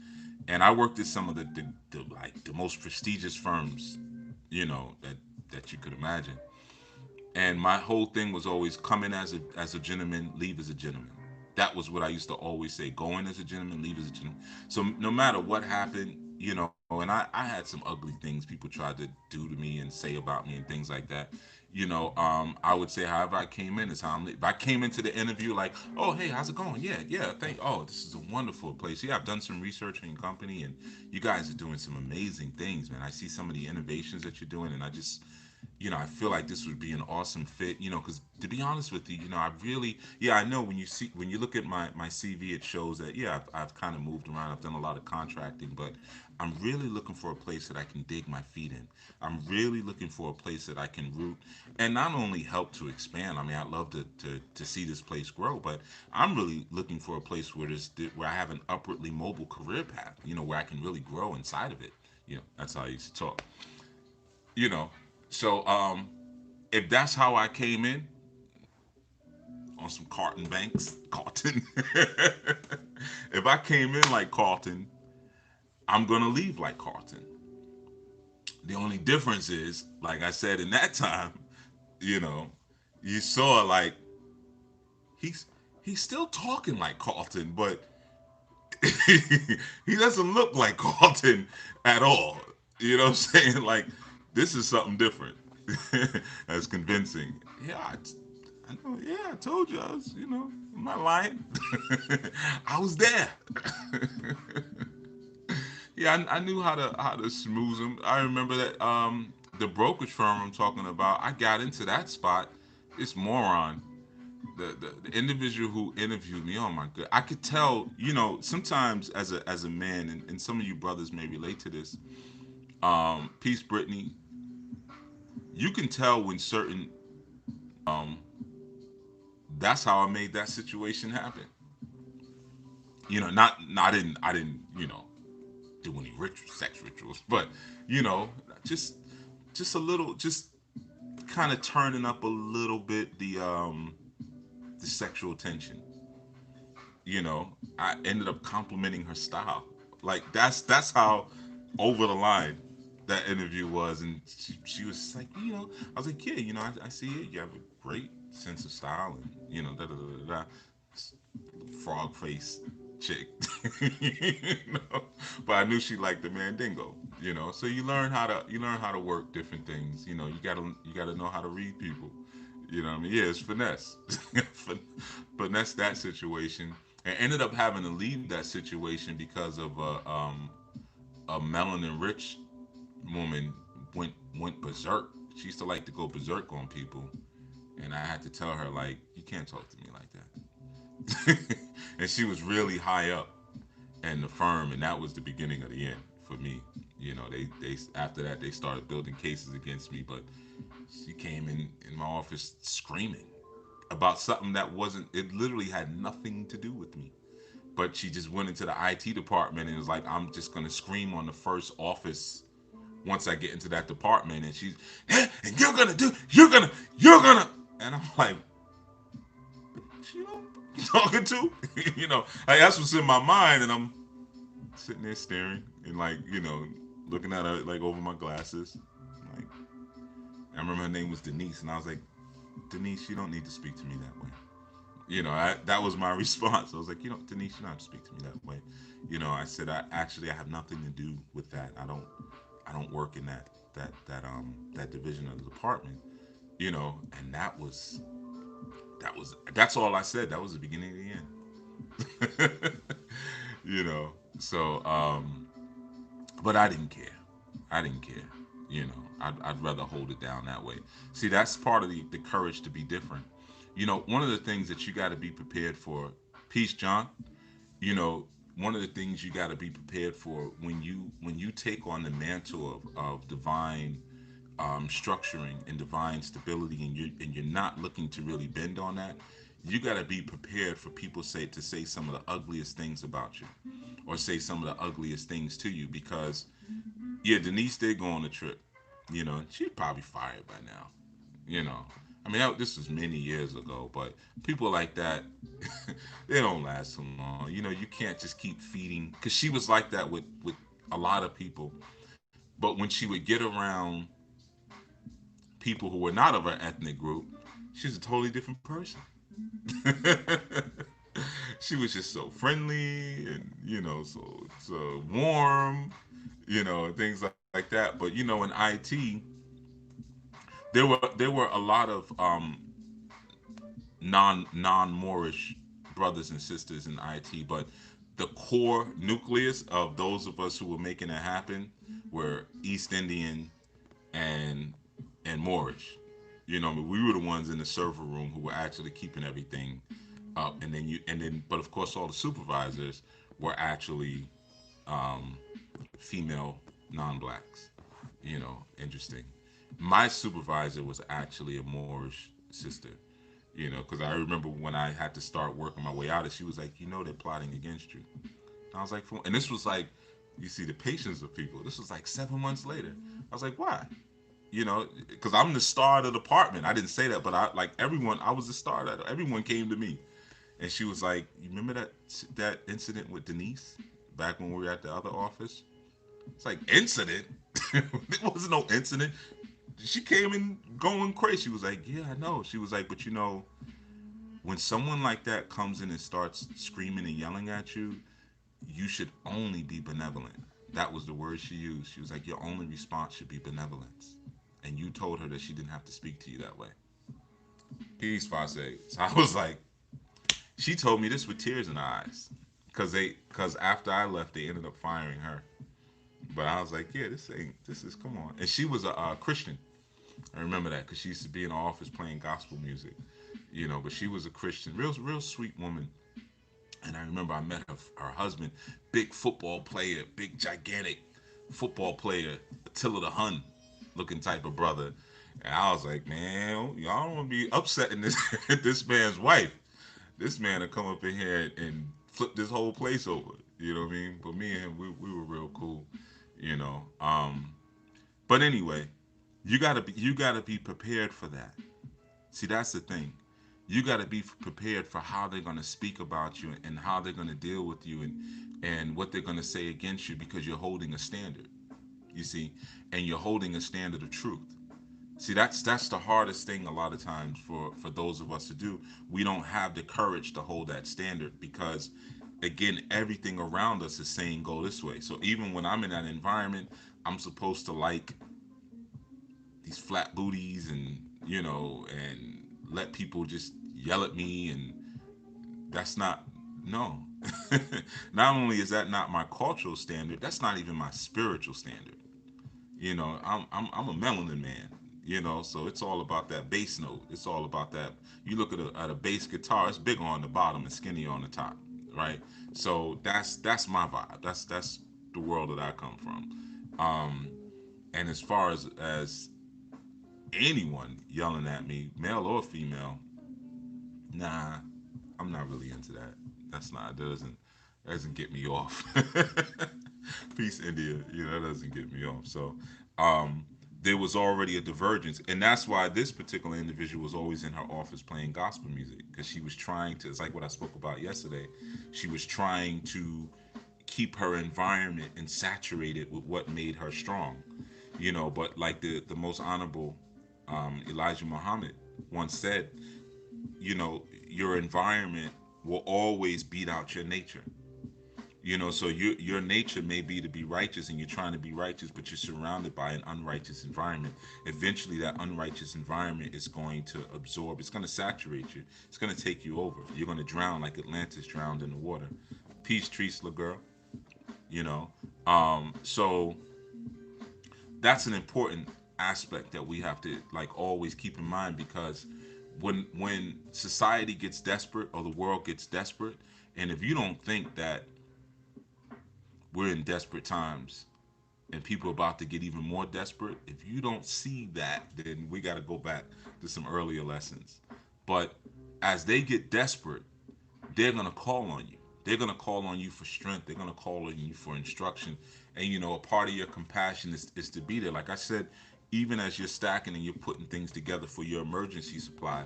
S1: and I worked at some of the most prestigious firms, that you could imagine. And my whole thing was always come in as a gentleman, leave as a gentleman. That was what I used to always say: go in as a gentleman, leave as a gentleman. So no matter what happened, and I had some ugly things people tried to do to me and say about me and things like that. I would say however I came in is how I'm. If I came into the interview like, oh hey, how's it going? Yeah, yeah, oh, this is a wonderful place. Yeah, I've done some research in your company, and you guys are doing some amazing things, man. I see some of the innovations that you're doing, and I just I feel like this would be an awesome fit, because to be honest with you, I really, yeah, I know when you look at my CV, it shows that, yeah, I've kind of moved around. I've done a lot of contracting, but I'm really looking for a place that I can dig my feet in. I'm really looking for a place that I can root and not only help to expand. I mean, I'd love to see this place grow, but I'm really looking for a place where I have an upwardly mobile career path, where I can really grow inside of it. That's how I used to talk. You know, so if that's how I came in on some Carlton Banks, Carlton, if I came in like Carlton, I'm gonna leave like Carlton. The only difference is, like I said in that time, you know, you saw like he's he's still talking like Carlton, but he doesn't look like Carlton at all. You know what I'm saying? Like this is something different. That's convincing. Yeah, I know. Yeah, I told you. I was. I'm not lying. I was there. Yeah, I knew how to smooth them. I remember that the brokerage firm I'm talking about. I got into that spot. This moron, the individual who interviewed me. Oh my god, I could tell. Sometimes as a man, and some of you brothers may relate to this. Peace, Brittany. You can tell when certain. That's how I made that situation happen. Not I didn't do any sex rituals, but you know, just just a little, just kind of turning up a little bit the sexual tension. I ended up complimenting her style. Like that's how over the line that interview was, and she was just like, I was like, yeah, I see it. You have a great sense of style, and da da da da da. Frog face chick, but I knew she liked the Mandingo. So you learn how to work different things. You gotta know how to read people. You know what I mean? Yeah, it's finesse. Finesse that situation, and ended up having to leave that situation because of a melanin rich woman went berserk. She used to like to go berserk on people, and I had to tell her like, you can't talk to me like that. And she was really high up in the firm, and that was the beginning of the end for me. They after that they started building cases against me, but she came in my office screaming about something that wasn't. It literally had nothing to do with me. But she just went into the IT department and was like, "I'm just gonna scream on the first office once I get into that department." And she's, and you're gonna, and I'm like, you know, talking to, like that's what's in my mind, and I'm sitting there staring and like, looking at her like over my glasses. Like, I remember her name was Denise, and I was like, Denise, you don't need to speak to me that way. That was my response. I was like, Denise, you don't have to speak to me that way. I said, I have nothing to do with that. I don't work in that division of the department. And that's all I said. That was the beginning of the end. you know. So, but I didn't care. I didn't care. I'd rather hold it down that way. See, that's part of the courage to be different. One of the things that you got to be prepared for, peace, John. You know, one of the things you got to be prepared for when you take on the mantle of divine structuring and divine stability, and you're not looking to really bend on that. You got to be prepared for people say some of the ugliest things about you, or say some of the ugliest things to you, because yeah, Denise did go on a trip, she'd probably fired by now, you know. I mean, this was many years ago, but people like that, they don't last so long. You can't just keep feeding, because she was like that with a lot of people. But when she would get around people who were not of her ethnic group, she's a totally different person. She was just so friendly and so warm, and things like that. But in IT, there were a lot of non Moorish brothers and sisters in IT, but the core nucleus of those of us who were making it happen were East Indian and Moorish. I mean, we were the ones in the server room who were actually keeping everything up, but of course, all the supervisors were actually female non-blacks. Interesting. My supervisor was actually a Moorish sister. Because I remember when I had to start working my way out, and she was like, they're plotting against you. And I was like, and this was like, you see the patience of people. This was like 7 months later. I was like, why? Because I'm the star of the department. I didn't say that, but I was the star. That everyone came to me, and she was like, "You remember that incident with Denise back when we were at the other office?" It's like, incident. There wasn't no incident. She came in going crazy. She was like, "Yeah, I know." She was like, "But when someone like that comes in and starts screaming and yelling at you, you should only be benevolent." That was the word she used. She was like, "Your only response should be benevolence." And you told her that she didn't have to speak to you that way. Peace, Fase. So I was like, she told me this with tears in her eyes, because after I left, they ended up firing her. But I was like, yeah, this is, come on. And she was a Christian. I remember that because she used to be in the office playing gospel music, But she was a Christian, real sweet woman. And I remember I met her husband, big football player, big gigantic football player, Attila the Hun looking type of brother. And I was like, man, y'all don't want to be upsetting this this man's wife. This man will come up in here and flip this whole place over. You know what I mean? But me and him, we were real cool. You know. But anyway, you gotta be prepared for that. See, that's the thing. You got to be prepared for how they're going to speak about you and how they're going to deal with you, and what they're going to say against you, because you're holding a standard. You see, and you're holding a standard of truth. See, that's the hardest thing a lot of times for those of us to do. We don't have the courage to hold that standard, because again, everything around us is saying go this way. So even when I'm in that environment, I'm supposed to like these flat booties, and let people just yell at me, and that's not, no. Not only is that not my cultural standard, that's not even my spiritual standard. I'm a melanin man. So it's all about that bass note. It's all about that. You look at a bass guitar, it's bigger on the bottom and skinnier on the top, right? So that's my vibe. That's the world that I come from. And as far as anyone yelling at me, male or female, nah, I'm not really into that. That doesn't get me off. Peace, India. That doesn't get me off. So, um, there was already a divergence, and that's why this particular individual was always in her office playing gospel music, because she was trying to. It's like what I spoke about yesterday. She was trying to keep her environment and saturated with what made her strong. But like the most honorable Elijah Muhammad once said, your environment will always beat out your nature. So your nature may be to be righteous, and you're trying to be righteous, but you're surrounded by an unrighteous environment. Eventually that unrighteous environment is going to absorb, it's going to saturate you, it's going to take you over. You're going to drown like Atlantis drowned in the water. Peace trees, little girl. you know so that's an important aspect that we have to like always keep in mind, because when society gets desperate or the world gets desperate, and if you don't think that we're in desperate times and people are about to get even more desperate. If you don't see that, then we got to go back to some earlier lessons. But as they get desperate, they're going to call on you. They're going to call on you for strength. They're going to call on you for instruction. And, a part of your compassion is to be there. Like I said, even as you're stacking and you're putting things together for your emergency supply,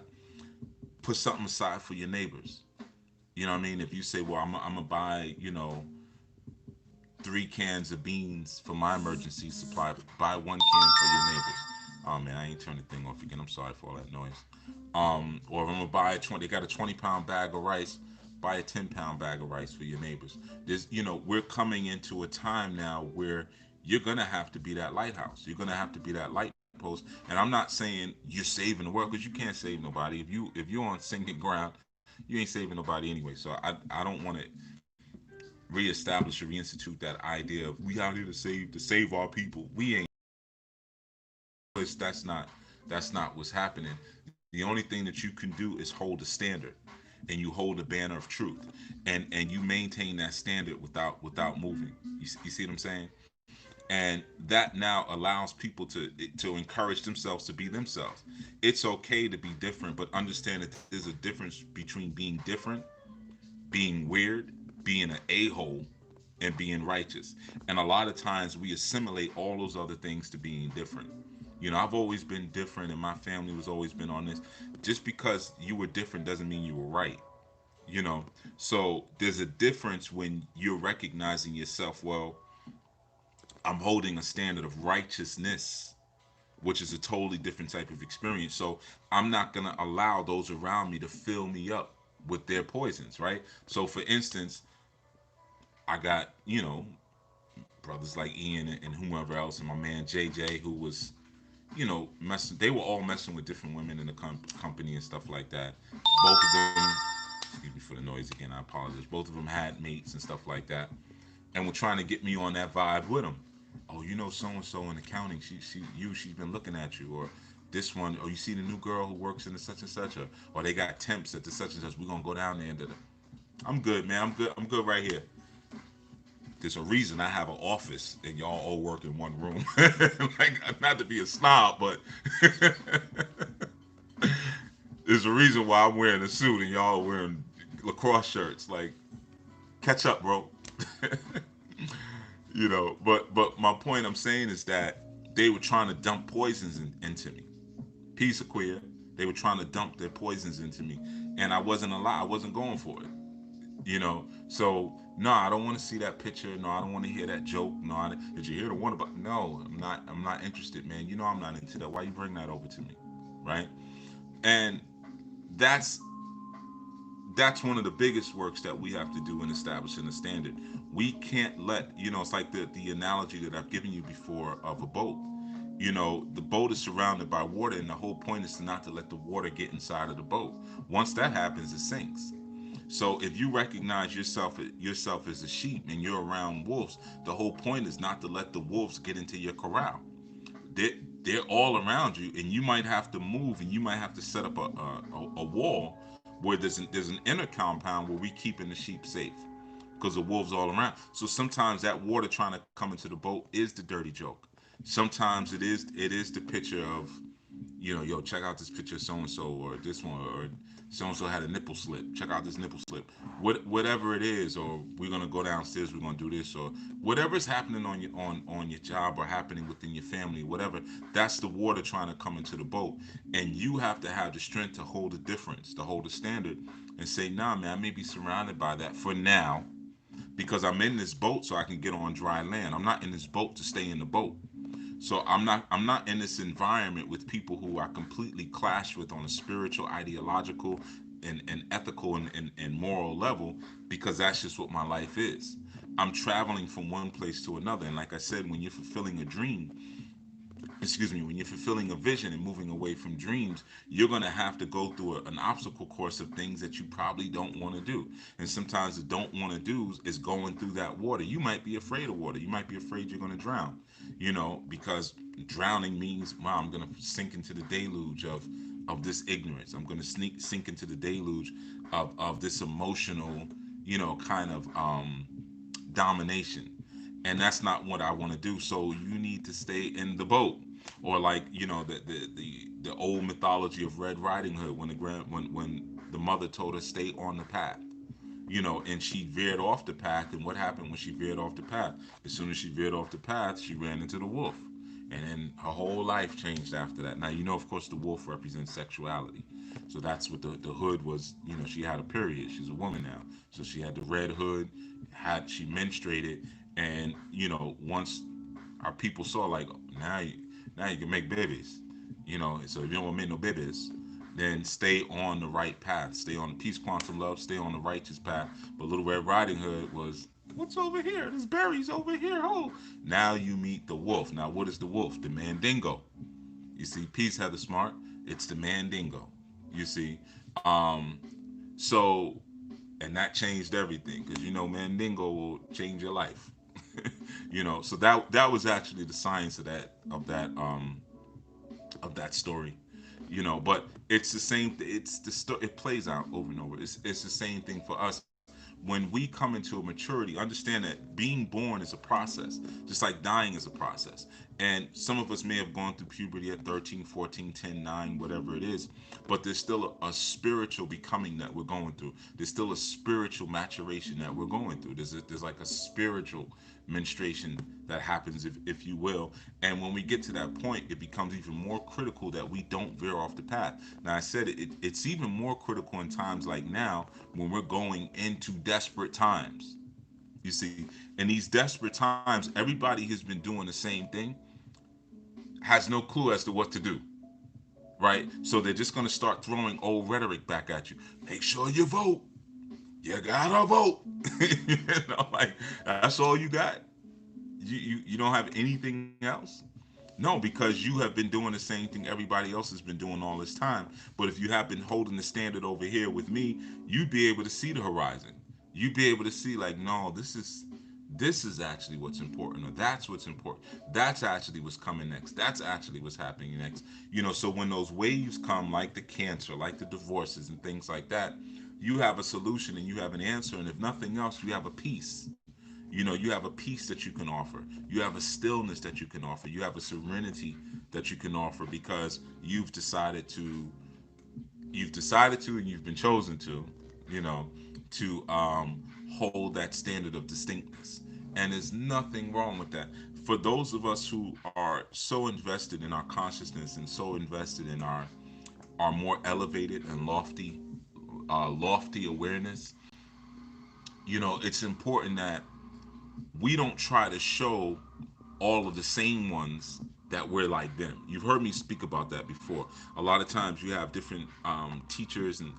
S1: put something aside for your neighbors. You know what I mean? If you say, well, I'm going to buy, 3 cans of beans for my emergency supply, buy 1 can for your neighbors. Oh man, I ain't turned the thing off again. I'm sorry for all that noise. Or if I'm gonna buy they got a 20-pound bag of rice, buy a 10-pound bag of rice for your neighbors. We're coming into a time now where you're gonna have to be that lighthouse. You're gonna have to be that light post. And I'm not saying you're saving the world, because you can't save nobody. If you're on sinking ground, you ain't saving nobody anyway. So I don't want to reestablish or reinstitute that idea of we out here to save our people. We ain't. That's not what's happening. The only thing that you can do is hold a standard, and you hold a banner of truth, and you maintain that standard without moving. You see what I'm saying? And that now allows people to encourage themselves to be themselves. It's okay to be different, but understand that there's a difference between being different, being weird, being an a-hole, and being righteous. And a lot of times we assimilate all those other things to being different. I've always been different, and my family was always been on this. Just because you were different doesn't mean you were right. You know, so there's a difference when you're recognizing yourself. Well, I'm holding a standard of righteousness, which is a totally different type of experience. So I'm not going to allow those around me to fill me up with their poisons, right? So, for instance, I got, brothers like Ian and whomever else, and my man JJ, who was, messing. They were all messing with different women in the company and stuff like that. Both of them, excuse me for the noise again, I apologize. Both of them had mates and stuff like that, and were trying to get me on that vibe with them. Oh, so and so in accounting, she's been looking at you, or this one, or you see the new girl who works in the such and such, or they got temps at the such and such. We're gonna go down there and I'm good, man. I'm good right here. There's a reason I have an office and y'all all work in one room. Like, not to be a snob, but there's a reason why I'm wearing a suit and y'all are wearing lacrosse shirts. Like, catch up, bro. But my point I'm saying is that they were trying to dump poisons into me. Peace of queer. They were trying to dump their poisons into me, and I wasn't alive. I wasn't going for it. So no, I don't want to see that picture. No, I don't want to hear that joke. No, did you hear the one about? No, I'm not interested, man. I'm not into that. Why you bring that over to me, right? And that's that's one of the biggest works that we have to do in establishing a standard. We can't let it's like the analogy that I've given you before of a boat. The boat is surrounded by water, and the whole point is to not to let the water get inside of the boat. Once that happens, it sinks. So if you recognize yourself as a sheep and you're around wolves, the whole point is not to let the wolves get into your corral. They're all around you, and you might have to move, and you might have to set up a wall where there's an inner compound where we keeping the sheep safe, because the wolves all around. So sometimes that water trying to come into the boat is the dirty joke. Sometimes it is the picture of, yo, check out this picture of so and so, or this one, or so and so had a nipple slip. Check out this nipple slip. Whatever it is, or we're gonna go downstairs. We're gonna do this, or whatever's happening on your job or happening within your family, whatever. That's the water trying to come into the boat, and you have to have the strength to hold a difference, to hold a standard, and say, nah, man, I may be surrounded by that for now, because I'm in this boat so I can get on dry land. I'm not in this boat to stay in the boat. So I'm not in this environment with people who I completely clash with on a spiritual, ideological, and ethical and moral level, because that's just what my life is. I'm traveling from one place to another. And like I said, when you're fulfilling a dream, when you're fulfilling a vision and moving away from dreams, you're going to have to go through an obstacle course of things that you probably don't want to do. And sometimes the don't want to do is going through that water. You might be afraid of water. You might be afraid you're going to drown, because drowning means, wow, I'm going to sink into the deluge of this ignorance. I'm going to sink into the deluge of this emotional, kind of domination. and that's not what I want to do. So you need to stay in the boat, or like the old mythology of Red Riding Hood, when when the mother told her stay on the path, and she veered off the path. And what happened when she veered off the path? As soon as she veered off the path, she ran into the wolf. And then her whole life changed after that. Now, of course, the wolf represents sexuality. So that's what the hood was. She had a period. She's a woman now. So she had the red hood, she menstruated. And, once our people saw, like, now you can make babies. So if you don't want to make no babies, then stay on the right path. Stay on the peace, quantum love. Stay on the righteous path. But Little Red Riding Hood was, what's over here? There's berries over here. Oh, now you meet the wolf. Now, what is the wolf? The Mandingo. You see, Peace Heather Smart. It's the Mandingo. You see, um, so and that changed everything, because Mandingo will change your life. So that was actually the science of that story. But it's the same. It plays out over and over. It's the same thing for us. When we come into a maturity, understand that being born is a process, just like dying is a process. And some of us may have gone through puberty at 13, 14, 10, 9, whatever it is, but there's still a spiritual becoming that we're going through. There's still a spiritual maturation that we're going through. There's like a spiritual menstruation that happens, if you will. And when we get to that point, it becomes even more critical that we don't veer off the path. Now, I said it's even more critical in times like now, when we're going into desperate times. You see, in these desperate times, everybody has been doing the same thing, has no clue as to what to do, right? So they're just going to start throwing old rhetoric back at you. Make sure you vote. You gotta vote. Like, that's all you got. You don't have anything else. No, because you have been doing the same thing everybody else has been doing all this time. But if you have been holding the standard over here with me, you'd be able to see the horizon. You'd be able to see, like, no, this is actually what's important, or that's what's important. That's actually what's coming next. That's actually what's happening next. So when those waves come, like the cancer, like the divorces and things like that, you have a solution and you have an answer. And if nothing else, you have a peace. You have a peace that you can offer. You have a stillness that you can offer. You have a serenity that you can offer, because you've decided to, and you've been chosen to, you know to hold that standard of distinctness. And there's nothing wrong with that. For those of us who are so invested in our consciousness and so invested in our more elevated and lofty awareness, it's important that we don't try to show all of the same ones that we're like them. You've heard me speak about that before. A lot of times you have different teachers and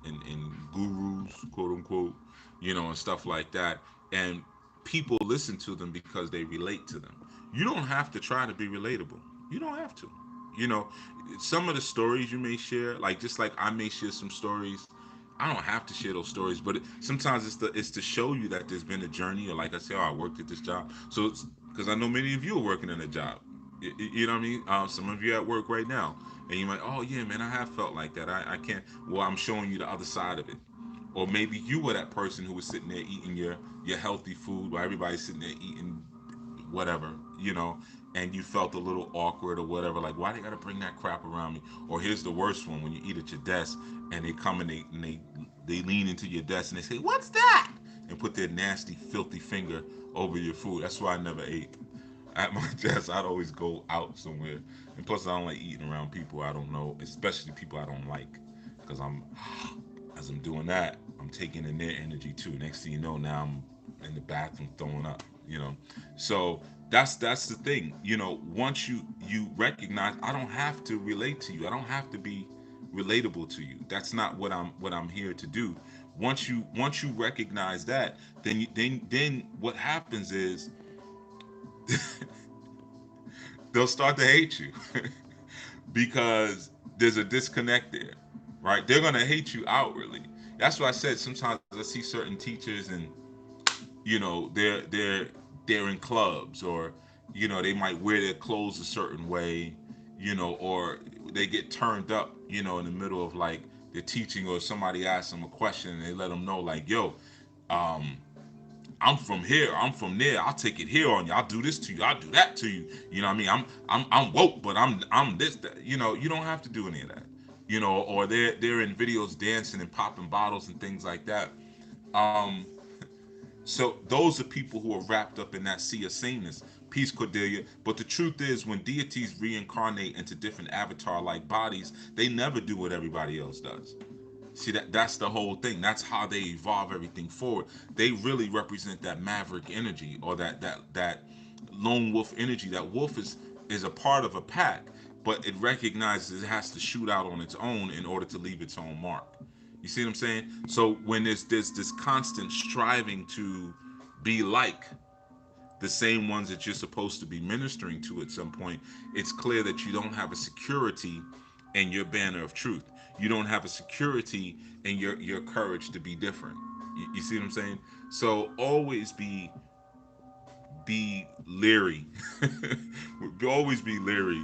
S1: gurus, quote unquote, and stuff like that. And people listen to them because they relate to them. You don't have to try to be relatable. You don't have to. You know, some of the stories you may share, like just like I may share some stories. I don't have to share those stories, but sometimes it's to show you that there's been a journey, or like I say, oh, I worked at this job. So it's because I know many of you are working in a job. You know what I mean? Some of you at work right now, and you might, oh yeah, man, I have felt like that. I can't. Well, I'm showing you the other side of it. Or maybe you were that person who was sitting there eating your healthy food, while everybody's sitting there eating whatever, and you felt a little awkward or whatever, like, why they gotta bring that crap around me? Or here's the worst one, when you eat at your desk and they come and they lean into your desk and they say, what's that? And put their nasty, filthy finger over your food. That's why I never ate at my desk. I'd always go out somewhere. And plus, I don't like eating around people I don't know, especially people I don't like. Because as I'm doing that, I'm taking in their energy too. Next thing you know, now I'm in the bathroom throwing up. So that's the thing. Once you recognize, I don't have to relate to you. I don't have to be relatable to you. That's not what I'm here to do. Once you recognize that, then what happens is they'll start to hate you because there's a disconnect there, right? They're gonna hate you outwardly. That's why I said sometimes I see certain teachers, and they're in clubs, or they might wear their clothes a certain way, or they get turned up, in the middle of like they're teaching, or somebody asks them a question and they let them know, like, yo, um I'm from here, I'm from there. I'll take it here on you. I'll do this to you. I'll do that to you. You know what I mean? I'm woke, but I'm this. That. You know, you don't have to do any of that. You know, or they're in videos dancing and popping bottles and things like that. Um, so those are people who are wrapped up in that sea of sameness. Peace, Cordelia. But the truth is, when deities reincarnate into different avatar-like bodies, they never do what everybody else does. See that's the whole thing. That's how they evolve everything forward. They really represent that maverick energy or that lone wolf energy. That wolf is a part of a pack, but it recognizes it has to shoot out on its own in order to leave its own mark. You see what I'm saying? So when there's this constant striving to be like the same ones that you're supposed to be ministering to at some point, it's clear that you don't have a security in your banner of truth. You don't have a security in your courage to be different. You see what I'm saying? So always be leery. Always be leery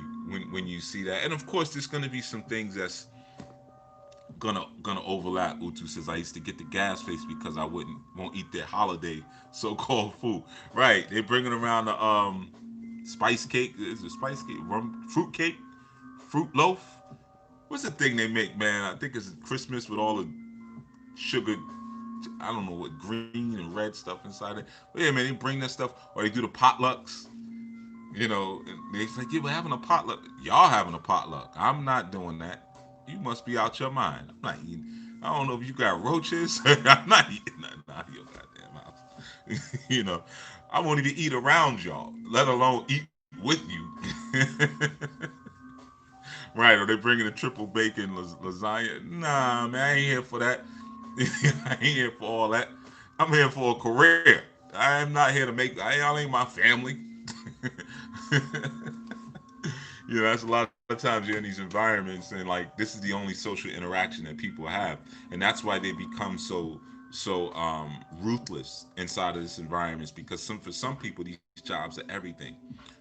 S1: when you see that. And of course, there's going to be some things that's gonna overlap. Utu says I used to get the gas face because I won't eat their holiday so-called food. Right? They bringing around the spice cake. Is it spice cake? Rum fruit cake? Fruit loaf? What's the thing they make, man? I think it's Christmas with all the sugar. I don't know what green and red stuff inside it. But yeah, man, they bring that stuff, or they do the potlucks. You know, and they like, yeah, we're having a potluck. Y'all having a potluck. I'm not doing that. You must be out your mind. I'm not eating. I don't know if you got roaches. I'm not eating nothing out of your goddamn house. You know, I won't even eat around y'all, let alone eat with you. Right? Are they bringing a triple bacon lasagna? Nah, man, I ain't here for that. I ain't here for all that. I'm here for a career. I am not here to make. Y'all ain't my family. You know, that's a lot of times you're in these environments and like this is the only social interaction that people have, and that's why they become so ruthless inside of this environment because for some people these jobs are everything.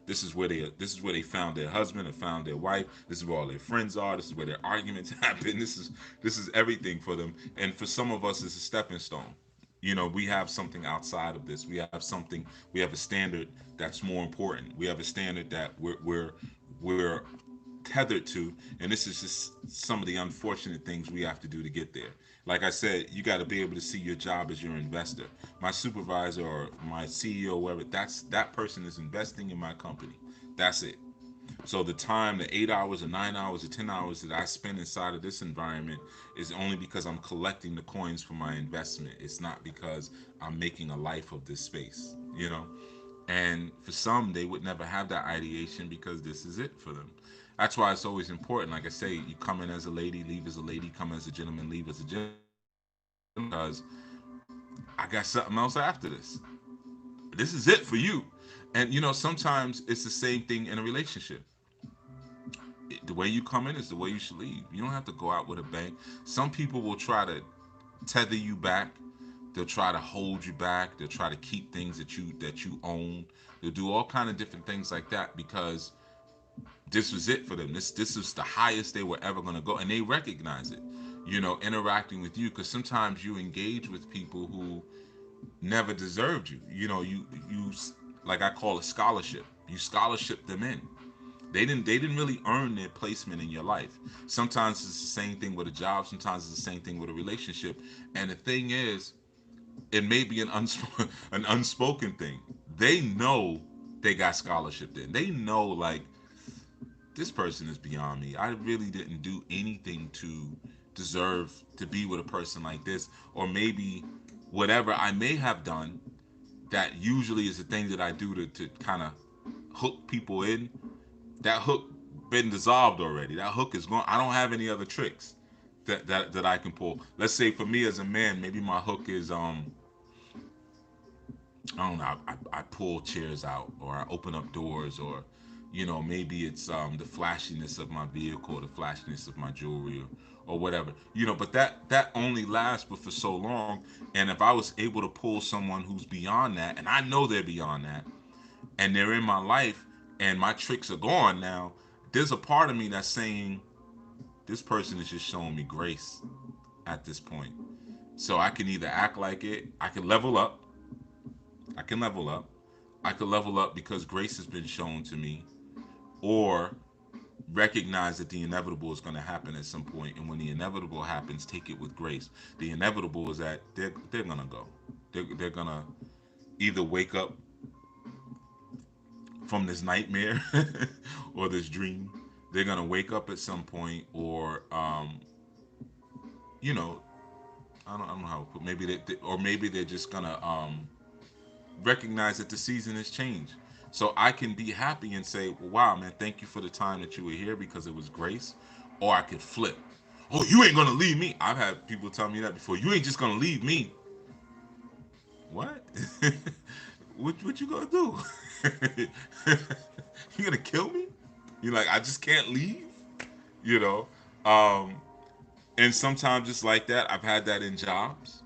S1: This is where they found their husband or found their wife. This is where all their friends are. This is where their arguments happen. This is everything for them, and for some of us it's a stepping stone. You know, we have something outside of this. We have a standard that's more important. We have a standard that we're tethered to, and this is just some of the unfortunate things we have to do to get there. Like I said, you got to be able to see your job as your investor. My supervisor or my CEO, whoever, that person is investing in my company. That's it. So the time, the 8 hours or 9 hours or 10 hours that I spend inside of this environment is only because I'm collecting the coins for my investment. It's not because I'm making a life of this space, you know. And for some, they would never have that ideation because this is it for them. That's why it's always important. Like I say, you come in as a lady, leave as a lady, come as a gentleman, leave as a gentleman. Because I got something else after this. This is it for you. And you know, sometimes it's the same thing in a relationship. The way you come in is the way you should leave. You don't have to go out with a bang. Some people will try to tether you back. They'll try to hold you back. They'll try to keep things that you own. They'll do all kind of different things like that because this was it for them. This is the highest they were ever going to go, and they recognize it. You know, interacting with you because sometimes you engage with people who never deserved you. You know, you like I call it scholarship. You scholarship them in. They didn't really earn their placement in your life. Sometimes it's the same thing with a job. Sometimes it's the same thing with a relationship. And the thing is, it may be an unspoken thing. They know they got scholarship in. They know like this person is beyond me. I really didn't do anything to deserve to be with a person like this. Or maybe whatever I may have done, that usually is the thing that I do to kind of hook people in. That hook been dissolved already. That hook is gone. I don't have any other tricks that I can pull. Let's say for me as a man, maybe my hook is I don't know. I pull chairs out, or I open up doors, or you know, maybe it's the flashiness of my vehicle, or the flashiness of my jewelry, or whatever. You know, but that only lasts but for so long. And if I was able to pull someone who's beyond that, and I know they're beyond that, and they're in my life, and my tricks are gone now, there's a part of me that's saying this person is just showing me grace at this point. So I can either act like it, I can level up, I can level up. I could level up because grace has been shown to me, or recognize that the inevitable is going to happen at some point, and when the inevitable happens, take it with grace. The inevitable is that they're going to go. They're going to either wake up from this nightmare or this dream. They're going to wake up at some point, or you know, I don't know how to put. Maybe or maybe they're just gonna recognize that the season has changed. So I can be happy and say, well, "Wow, man, thank you for the time that you were here because it was grace." Or I could flip. Oh, you ain't gonna leave me. I've had people tell me that before. You ain't just gonna leave me. What? What you gonna do? You gonna kill me? You're like, I just can't leave. You know. Um, and sometimes it's like that. I've had that in jobs.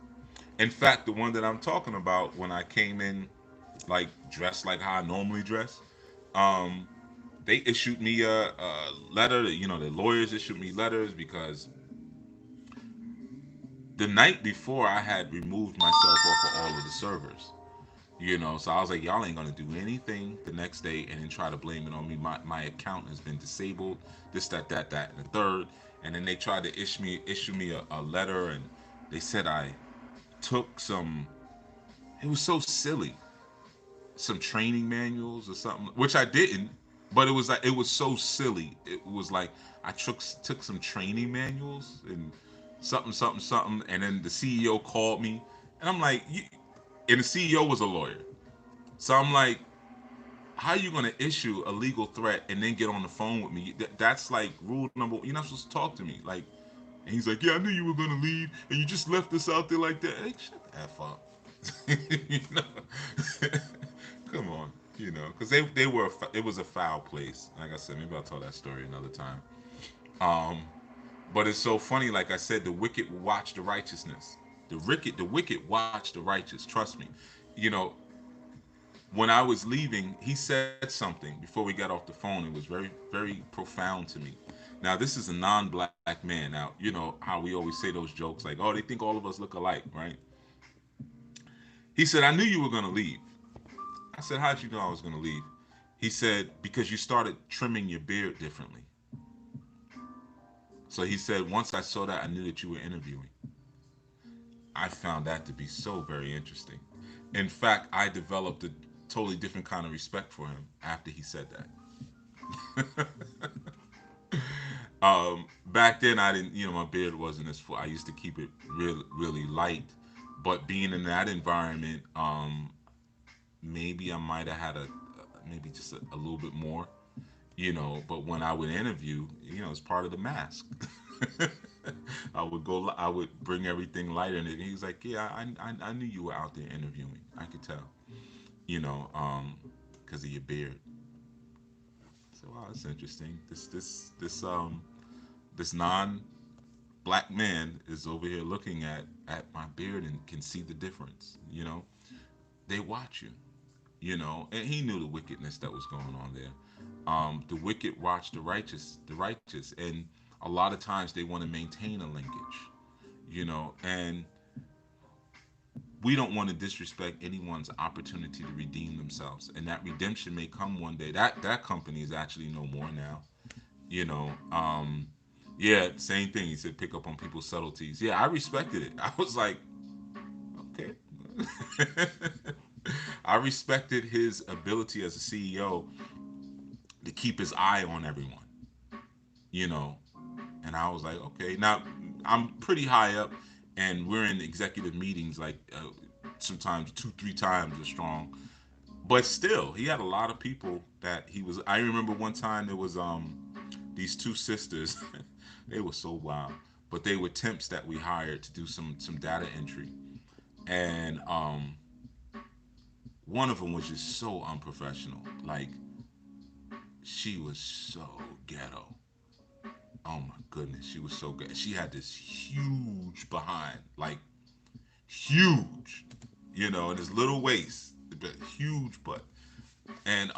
S1: In fact, the one that I'm talking about, when I came in, like dressed like how I normally dress, um, they issued me a letter. The lawyers issued me letters because the night before I had removed myself off of all of the servers. So I was like, y'all ain't gonna do anything the next day and then try to blame it on me. My account has been disabled. This, that, and the third. And then they tried to issue me a letter, and they said I took some. It was so silly. Some training manuals or something, which I didn't. But it was so silly. It was like I took some training manuals and something, something, something, and then the CEO called me, and I'm like, and the CEO was a lawyer, so I'm like, how are you gonna issue a legal threat and then get on the phone with me? That's like rule number. You're not supposed to talk to me like. And he's like, yeah, I knew you were gonna leave, and you just left us out there like that. Hey, shut the f up. you know? Come on, because it was a foul place. Like I said, maybe I'll tell that story another time. Um, but it's so funny. Like I said, the wicked will watch the righteousness. The wicked watch the righteous. Trust me. You know, when I was leaving, he said something before we got off the phone. It was very, very profound to me. Now, this is a non-black man. Now, you know how we always say those jokes, like, "Oh, they think all of us look alike," right? He said, "I knew you were gonna leave." I said, "How'd you know I was gonna leave?" He said, "Because you started trimming your beard differently." So he said, "Once I saw that, I knew that you were interviewing." I found that to be so very interesting. In fact, I developed a totally different kind of respect for him after he said that. Back then, I didn't, my beard wasn't as full. I used to keep it really, really light. But being in that environment, maybe I might have had maybe just a little bit more, But when I would interview, it's part of the mask. I would bring everything lighter, and he's like, "Yeah, I knew you were out there interviewing. I could tell, because of your beard." So wow, that's interesting. This non-black man is over here looking at my beard and can see the difference. They watch you. And he knew the wickedness that was going on there. The wicked watch the righteous, and a lot of times they want to maintain a linkage, and we don't want to disrespect anyone's opportunity to redeem themselves, and that redemption may come one day. That company is actually no more now, you know. Yeah, same thing. He said pick up on people's subtleties. Yeah, I respected it. I was like, okay. I respected his ability as a CEO to keep his eye on everyone, you know. And I was like, okay. Now I'm pretty high up, and we're in executive meetings like sometimes 2, 3 times as strong. But still, he had a lot of people that he was. I remember one time there was these two sisters. They were so wild, but they were temps that we hired to do some data entry, and one of them was just so unprofessional. Like she was so ghetto. Oh my goodness, she was so good. She had this huge behind, like huge, and this little waist, but huge butt. And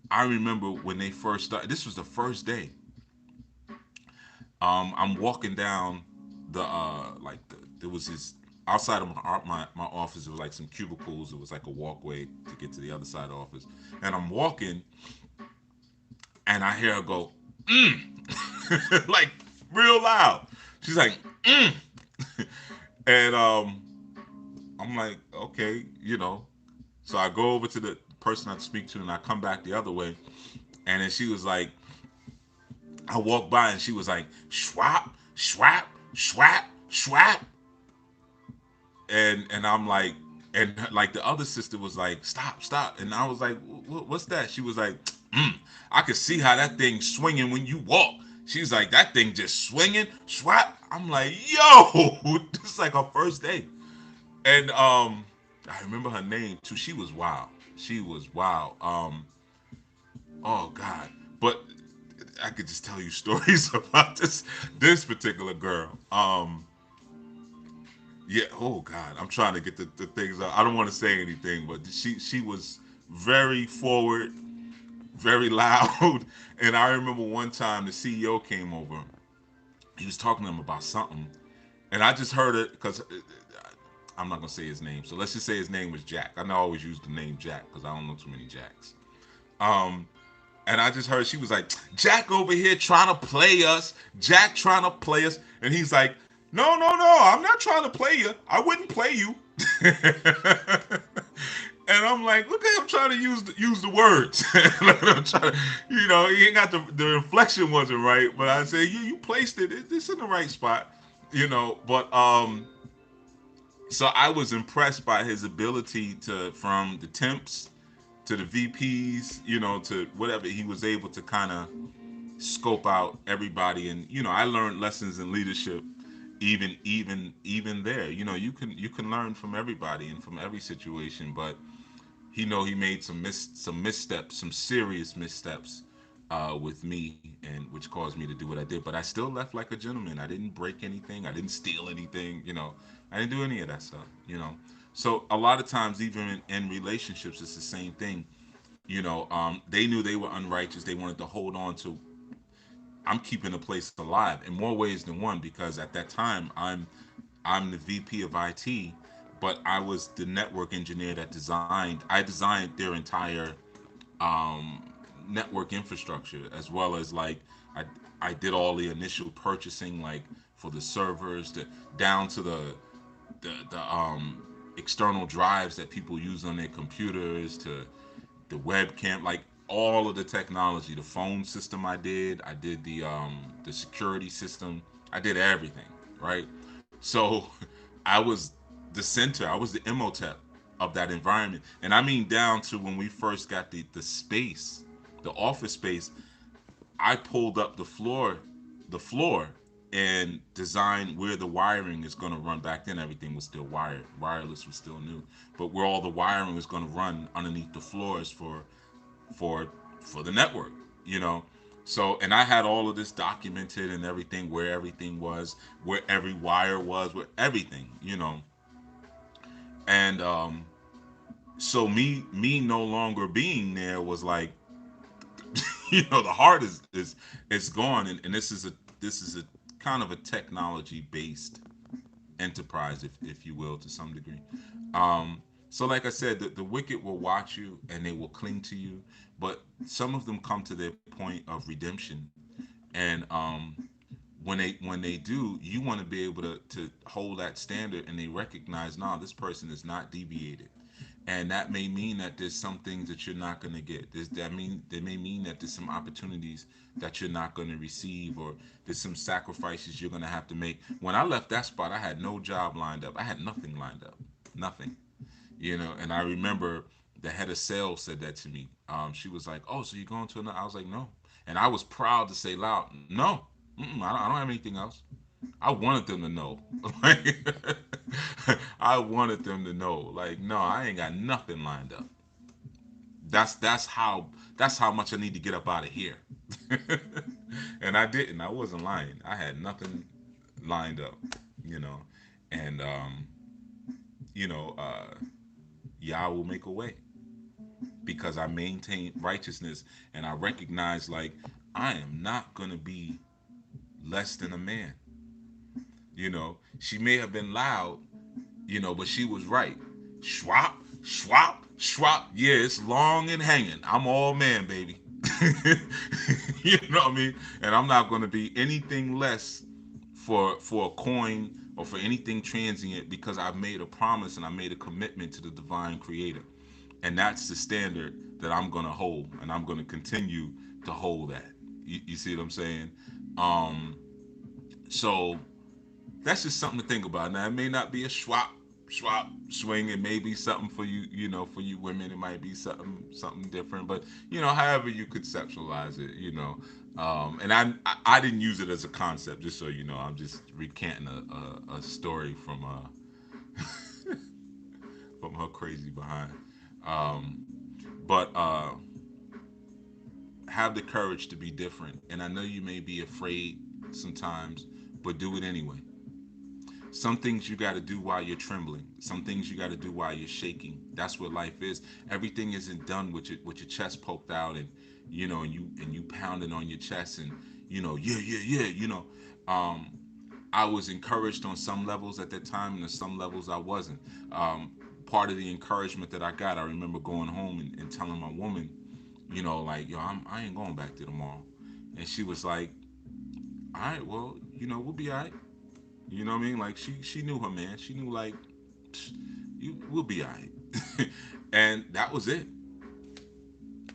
S1: I remember when they first started. This was the first day. I'm walking down there was this. outside of my office. There was like some cubicles. It was like a walkway to get to the other side of the office. And I'm walking, and I hear her go, like real loud. She's like, mm. And I'm like, okay, you know. So I go over to the person I speak to, and I come back the other way, and then she was like, I walked by, and she was like, swap, swap, swap, swap, and I'm like, and like the other sister was like, stop, stop, and I was like, what's that? She was like, I could see how that thing swinging when you walk. She's like, that thing just swinging, swap. I'm like, yo, this is like our first day. And I remember her name too. She was wild. She was wild. Oh God. But I could just tell you stories about this particular girl. Yeah. Oh God. I'm trying to get the things out. I don't want to say anything, but she was very forward, very loud. And I remember one time the CEO came over. He was talking to him about something, and I just heard it because I'm not gonna say his name. So let's just say his name was Jack. I know I always use the name Jack because I don't know too many Jacks. Um, and I just heard she was like, Jack over here trying to play us. Jack trying to play us. And he's like, no, no, no, I'm not trying to play you. I wouldn't play you. And I'm like, look at him trying to use the words. Like, I'm trying to, he ain't got the inflection wasn't right, but I said, you placed it. It's in the right spot, But so I was impressed by his ability to, from the temps to the VPs, to whatever, he was able to kind of scope out everybody. And I learned lessons in leadership, even there. You can learn from everybody and from every situation. But he made some missteps, some serious missteps with me, and which caused me to do what I did. But I still left like a gentleman. I didn't break anything. I didn't steal anything. I didn't do any of that stuff. So a lot of times, even in relationships, it's the same thing. They knew they were unrighteous. They wanted to hold on to. I'm keeping the place alive in more ways than one, because at that time I'm the VP of IT, but I was the network engineer that designed. I designed their entire um, network infrastructure, as well as like I I did all the initial purchasing, like for the servers, down to the external drives that people use on their computers, to the webcam, like all of the technology, the phone system. I did the security system. I did everything, right? So I was the center. I was the Imhotep of that environment, and I mean down to when we first got the space, the office space. I pulled up the floor, and designed where the wiring is going to run. Back then, everything was still wired. Wireless was still new, but where all the wiring was going to run underneath the floors for for the network. You know, so, and I had all of this documented and everything, where everything was, where every wire was, where everything. And so me no longer being there was like, the heart is gone. And this is a kind of a technology based enterprise, if you will, to some degree. So like I said, the wicked will watch you and they will cling to you, but some of them come to their point of redemption. And when they do, you want to be able to hold that standard, and they recognize, nah, this person is not deviated. And that may mean that there's some things that you're not going to get. They may mean that there's some opportunities that you're not going to receive, or there's some sacrifices you're going to have to make. When I left that spot, I had no job lined up. I had nothing lined up, nothing. And I remember the head of sales said that to me. She was like, "Oh, so you're going to another?" I was like, "No," and I was proud to say loud, "No, I don't have anything else." I wanted them to know. Like, I wanted them to know. Like, no, I ain't got nothing lined up. That's how much I need to get up out of here. And I didn't. I wasn't lying. I had nothing lined up. You know, and you know, uh, Yah will make a way, because I maintain righteousness, and I recognize, like, I am not gonna be less than a man. She may have been loud, But she was right. Schwap, schwap, schwap. Yeah, it's long and hanging. I'm all man, baby. You know what I mean? And I'm not going to be anything less for a coin or for anything transient, because I've made a promise and I made a commitment to the divine creator. And that's the standard that I'm going to hold, and I'm going to continue to hold that. You see what I'm saying? Um, so that's just something to think about. Now, it may not be a swap swing. It may be something for you, for you women. It might be something different. But however you conceptualize it, and I didn't use it as a concept. Just so you know, I'm just recanting a story from her crazy behind. Um, but have the courage to be different. And I know you may be afraid sometimes, but do it anyway. Some things you got to do while you're trembling. Some things you got to do while you're shaking. That's what life is. Everything isn't done with your chest poked out, and and you pounding on your chest, and yeah, yeah, yeah. Um, I was encouraged on some levels at that time, and on some levels I wasn't. Part of the encouragement that I got, I remember going home and telling my woman, like, yo, I ain't going back there tomorrow. And she was like, all right, well, we'll be all right. You know what I mean? Like, she knew her man. She knew, like, we'll be all right. And that was it.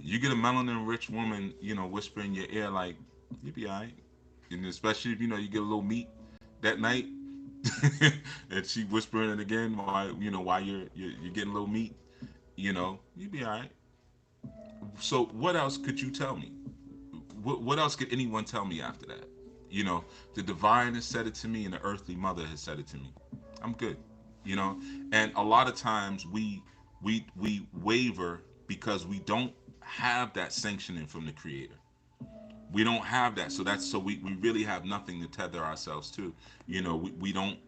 S1: You get a melanin rich woman, whisper in your ear, like, you'll be all right. And especially if, you get a little meat that night, and she whispering it again while you're getting a little meat, you'll be all right. So what else could you tell me? What else could anyone tell me after that? You know, the divine has said it to me, and the earthly mother has said it to me. I'm good. You know, and a lot of times we waver because we don't have that sanctioning from the creator. We don't have that, so we really have nothing to tether ourselves to. We don't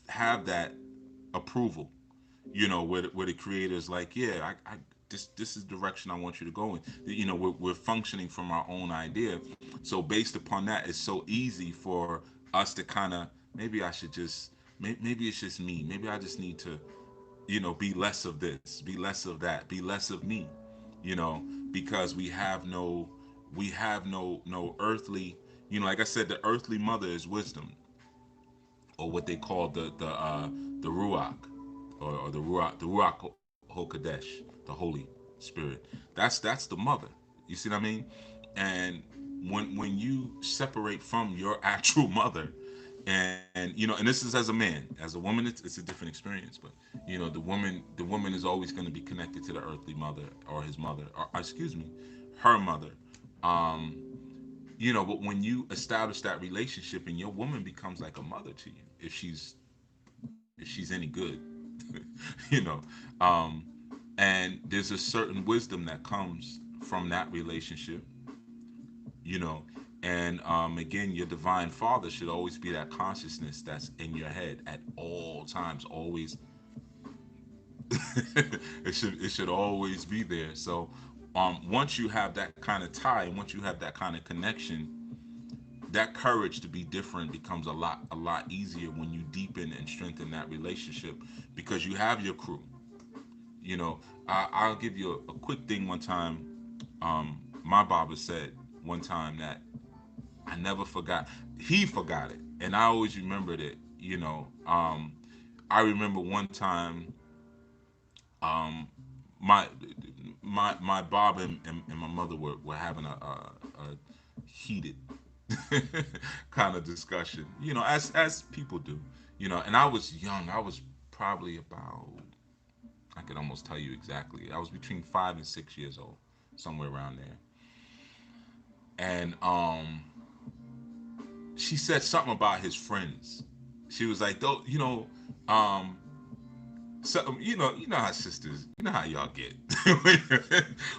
S1: have that approval, where the creator is like, yeah, this is the direction I want you to go in. We're functioning from our own idea. So based upon that, it's so easy for us to kind of, maybe I should just, maybe it's just me. Maybe I just need to, be less of this, be less of that, be less of me, because we have no earthly, like I said, the earthly mother is wisdom, or what they call the ruach, or the ruach hokadesh, the Holy Spirit. That's the mother. You see what I mean? And when you separate from your actual mother, and and this is as a man, as a woman, it's a different experience. But the woman is always going to be connected to the earthly mother, or his mother, or excuse me, her mother. Um, but when you establish that relationship, and your woman becomes like a mother to you, if she's any good, you know, um, and there's a certain wisdom that comes from that relationship, you know, and again, your divine father should always be that consciousness that's in your head at all times, always. It should always be there. So once you have that kind of tie, and once you have that kind of connection, that courage to be different becomes a lot easier when you deepen and strengthen that relationship, because you have your crew. I'll give you a quick thing. One time, my Baba said one time that I never forgot. He forgot it, and I always remembered it. I remember one time, um, my my Bob and my mother were having a heated kind of discussion, as people do, and I was young. I was probably about, I could almost tell you exactly. I was between 5 and 6 years old, somewhere around there. And she said something about his friends. She was like, "Though, um, so how sisters, how y'all get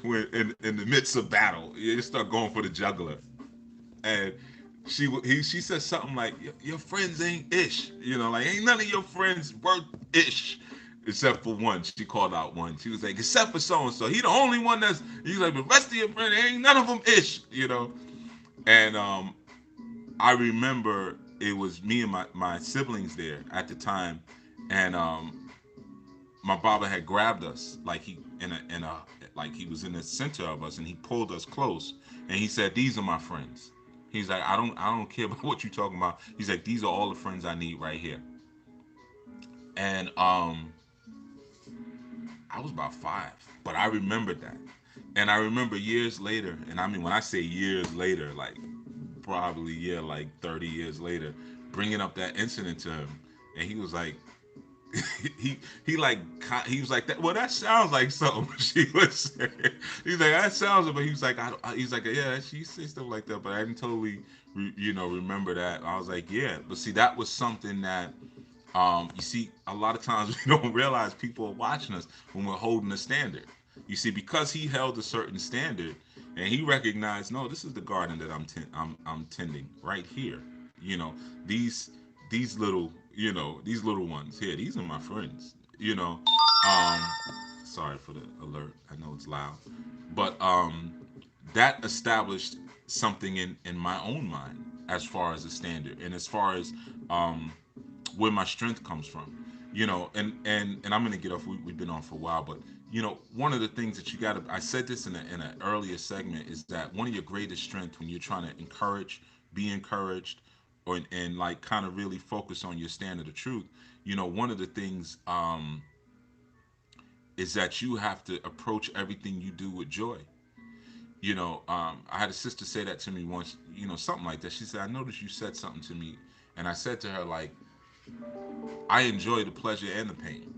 S1: when in the midst of battle, you start going for the juggler." And she said something like, your friends ain't ish, like, ain't none of your friends worth ish, except for one. She called out one. She was like, except for so and so, he the only one that's, he's like, the rest of your friends ain't none of them ish. And I remember it was me and my siblings there at the time, and my baba had grabbed us like he in a like he was in the center of us, and he pulled us close, and he said, "These are my friends." He's like, I don't care about what you're talking about." He's like, "These are all the friends I need right here." And I was about 5, but I remembered that. And I remember years later, and I mean, when I say years later, like probably, yeah, like 30 years later, bringing up that incident to him. And he was like, he he like he was like that. Well, that sounds like something she was saying. He's like, that sounds. But he was like, he's like, yeah, she say stuff like that. But I didn't totally, remember that. I was like, yeah. But see, that was something that, you see, a lot of times we don't realize people are watching us when we're holding a standard. You see, because he held a certain standard, and he recognized, no, this is the garden that I'm tending right here. You know, these these little ones here. These are my friends. Um, sorry for the alert. I know it's loud, but that established something in my own mind as far as a standard, and as far as um, where my strength comes from. And I'm gonna get off. We've been on for a while, but one of the things that you got to, I said this in an earlier segment, is that one of your greatest strengths when you're trying to encourage, be encouraged, or and like kind of really focus on your standard of truth. One of the things is that you have to approach everything you do with joy. I had a sister say that to me once, something like that. She said, "I noticed you said something to me," and I said to her, like, I enjoy the pleasure and the pain.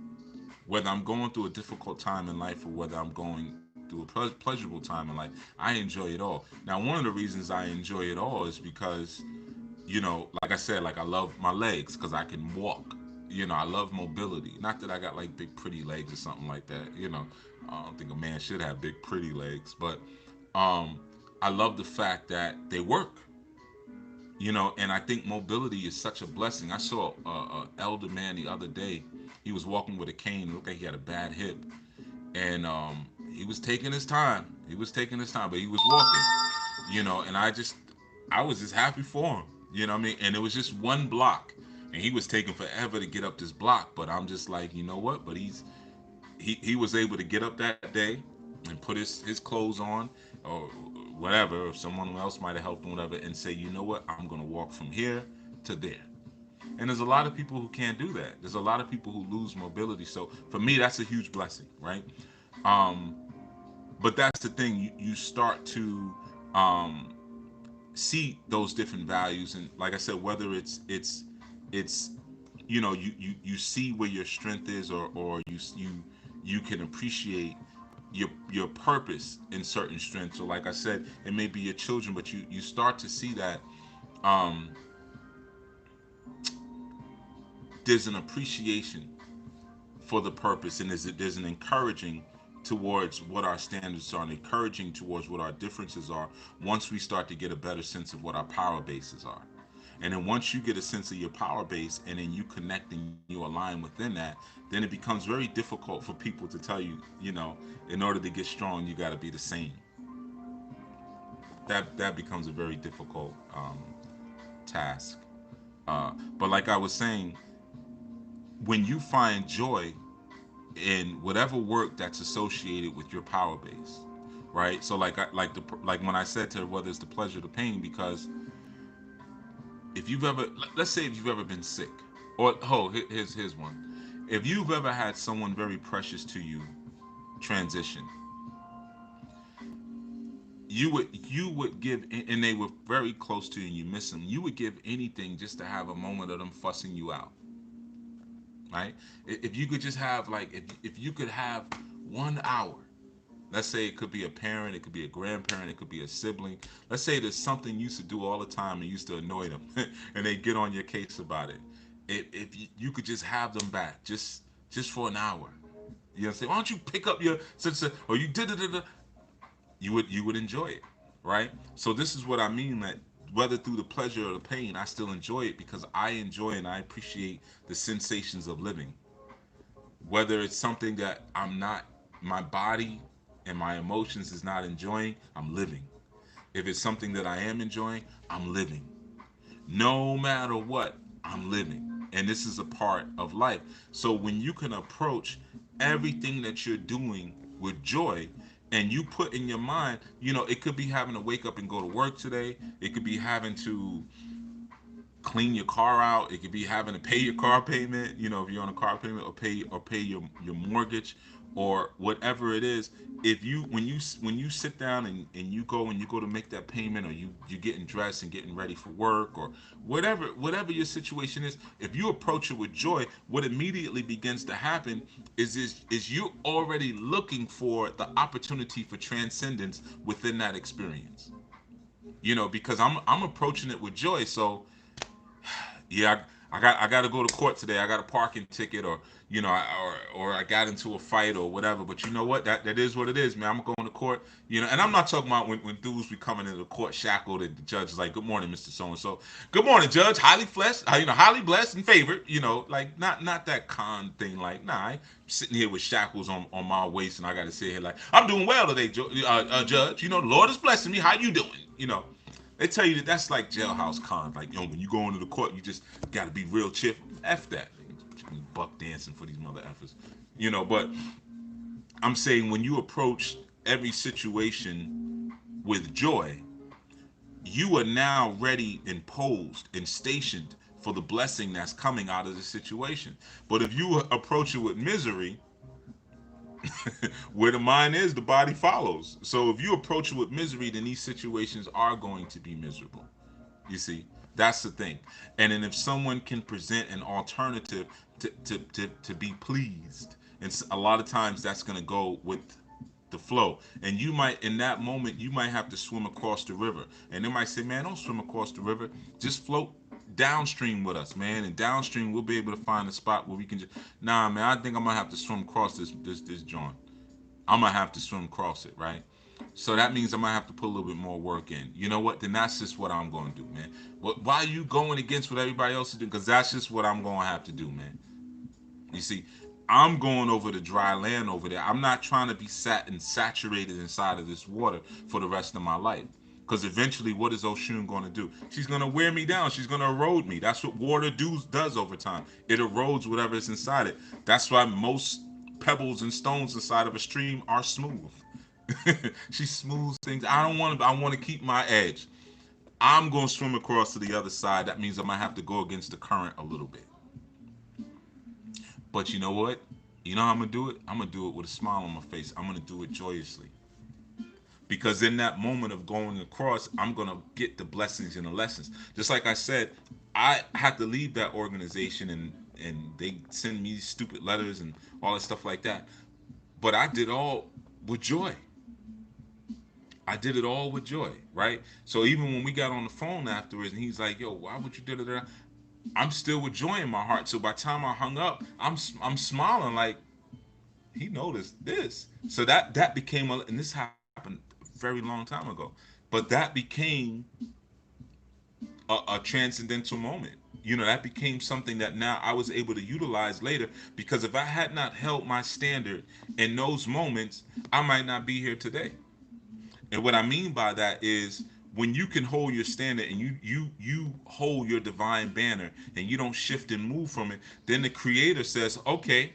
S1: Whether I'm going through a difficult time in life or whether I'm going through a pleasurable time in life, I enjoy it all. Now, one of the reasons I enjoy it all is because, like I said, like I love my legs because I can walk. I love mobility. Not that I got like big pretty legs or something like that. I don't think a man should have big pretty legs, but um, I love the fact that they work. And I think mobility is such a blessing. I saw a elder man the other day. He was walking with a cane. It looked like he had a bad hip, and he was taking his time. He was taking his time, but he was walking. And I was just happy for him. You know what I mean? And it was just one block, and he was taking forever to get up this block. But I'm just like, you know what? But he was able to get up that day and put his clothes on or whatever, if someone else might have helped him, whatever, and say, you know what, I'm gonna walk from here to there. And there's a lot of people who can't do that. There's a lot of people who lose mobility. So for me, that's a huge blessing, right? Um, but that's the thing. You start to um, see those different values, and like I said, whether it's you see where your strength is, or you can appreciate your purpose in certain strengths. So like I said, it may be your children, but you start to see that um, there's an appreciation for the purpose, and there's an encouraging towards what our standards are, and encouraging towards what our differences are, once we start to get a better sense of what our power bases are. And then once you get a sense of your power base, and then you connect and you align within that, then it becomes very difficult for people to tell you, in order to get strong, you got to be the same. That becomes a very difficult task. But like I was saying, when you find joy in whatever work that's associated with your power base, right? So like when I said to her, whether it's the pleasure or the pain, because if you've ever, let's say if you've ever been sick, or here's one. If you've ever had someone very precious to you transition, you would give, and they were very close to you and you miss them, you would give anything just to have a moment of them fussing you out, right? If you could just have, like, if you could have 1 hour. Let's say it could be a parent, it could be a grandparent, it could be a sibling. Let's say there's something you used to do all the time and used to annoy them, and they get on your case about it. If you could just have them back, just for an hour, say, why don't you pick up your sister, or you did it, you would enjoy it, right? So this is what I mean, that whether through the pleasure or the pain, I still enjoy it because I enjoy and I appreciate the sensations of living. Whether it's something that my body and my emotions is not enjoying, I'm living. If it's something that I am enjoying, I'm living. No matter what, I'm living. and this is a part of life. So when you can approach everything that you're doing with joy, and you put in your mind, it could be having to wake up and go to work today. It could be having to clean your car out. It could be having to pay your car payment, if you're on a car payment, or pay your mortgage, or whatever it is. If you when you sit down and you go to make that payment, or you getting dressed and getting ready for work, or whatever your situation is, if you approach it with joy, what immediately begins to happen is you already looking for the opportunity for transcendence within that experience. Because I'm approaching it with joy. So yeah, I got to go to court today. I got a parking ticket, or or I got into a fight or whatever. But you know what? That is what it is, man. I'm going to court. And I'm not talking about when dudes be coming into the court shackled, and the judge is like, "Good morning, Mr. So and so. Good morning, Judge. Highly blessed, highly blessed and favored. Like not that con thing. Like, nah, I'm sitting here with shackles on my waist, and I got to sit here like I'm doing well today, Judge. The Lord is blessing me. How you doing? They tell you that's like jailhouse cons. Like, when you go into the court, you just got to be real cheerful. F that. Buck dancing for these mother effers. But I'm saying when you approach every situation with joy, you are now ready and posed and stationed for the blessing that's coming out of the situation. But if you approach it with misery, where the mind is, the body follows. So if you approach it with misery, then these situations are going to be miserable. You see, that's the thing. And then if someone can present an alternative to be pleased, and a lot of times that's going to go with the flow. And you might, in that moment, you might have to swim across the river. And they might say, man, don't swim across the river. Just float downstream with us, man. And downstream, we'll be able to find a spot where we can just, nah, man, I think I'm going to have to swim across this joint. I'm going to have to swim across it, right? So that means I might have to put a little bit more work in. You know what? Then that's just what I'm going to do, man. Why are you going against what everybody else is doing? Because that's just what I'm going to have to do, man. You see, I'm going over the dry land over there. I'm not trying to be sat and saturated inside of this water for the rest of my life. Because eventually, what is Oshun going to do? She's going to wear me down. She's going to erode me. That's what water does over time. It erodes whatever's inside it. That's why most pebbles and stones inside of a stream are smooth. She smooths things. I want to keep my edge. I'm going to swim across to the other side. That means I might have to go against the current a little bit. But you know what? You know how I'm going to do it? I'm going to do it with a smile on my face. I'm going to do it joyously. Because in that moment of going across, I'm going to get the blessings and the lessons. Just like I said, I had to leave that organization, and they send me stupid letters and all that stuff like that. But I did all with joy. I did it all with joy, right? So even when we got on the phone afterwards, and he's like, "Yo, why would you do that?" I'm still with joy in my heart. So by the time I hung up, I'm smiling like he noticed this. So that became and this happened a very long time ago, but that became a transcendental moment. That became something that now I was able to utilize later, because if I had not held my standard in those moments, I might not be here today. And what I mean by that is, when you can hold your standard, and you hold your divine banner, and you don't shift and move from it, then the creator says, okay,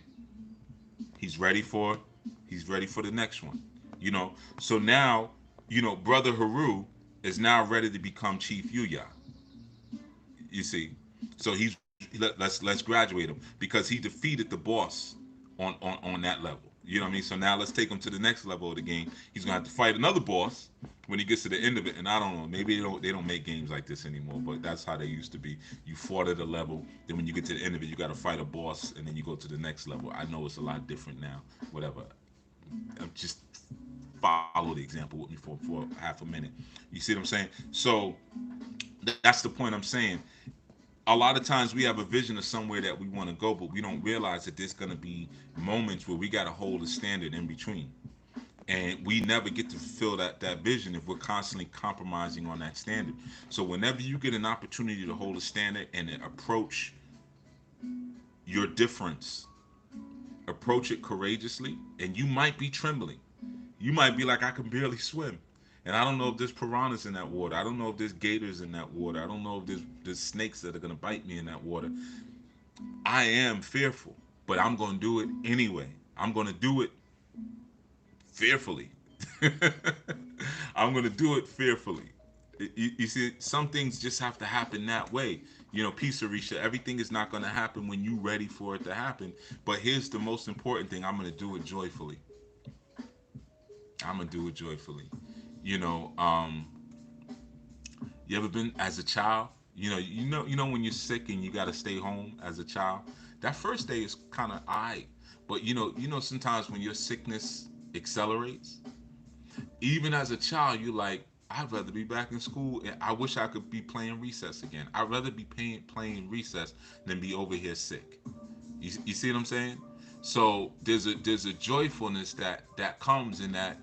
S1: he's ready for he's ready for the next one. So now, brother Haru is now ready to become Chief Yuya. You see, so let's graduate him, because he defeated the boss on that level. You know what I mean? So now let's take him to the next level of the game. He's gonna have to fight another boss when he gets to the end of it. And I don't know, maybe they don't make games like this anymore, but that's how they used to be. You fought at a level, then when you get to the end of it, you got to fight a boss, and then you go to the next level. I know it's a lot different now. Whatever. I'm just follow the example with me for half a minute. You see what I'm saying? So that's the point I'm saying. A lot of times we have a vision of somewhere that we want to go, but we don't realize that there's going to be moments where we got to hold a standard in between. And we never get to fulfill that vision if we're constantly compromising on that standard. So whenever you get an opportunity to hold a standard and approach your difference, approach it courageously, and you might be trembling. You might be like, I can barely swim. And I don't know if there's piranhas in that water. I don't know if there's gators in that water. I don't know if there's snakes that are going to bite me in that water. I am fearful, but I'm going to do it anyway. I'm going to do it fearfully. I'm going to do it fearfully. You see, some things just have to happen that way. You know, peace, Arisha. Everything is not going to happen when you're ready for it to happen. But here's the most important thing: I'm going to do it joyfully. I'm going to do it joyfully. You know, you ever been as a child? You know when you're sick and you got to stay home as a child. That first day is kind of alright, but sometimes when your sickness accelerates, even as a child, you're like, I'd rather be back in school. And I wish I could be playing recess again. I'd rather be playing recess than be over here sick. You see what I'm saying? So there's a joyfulness that comes in that.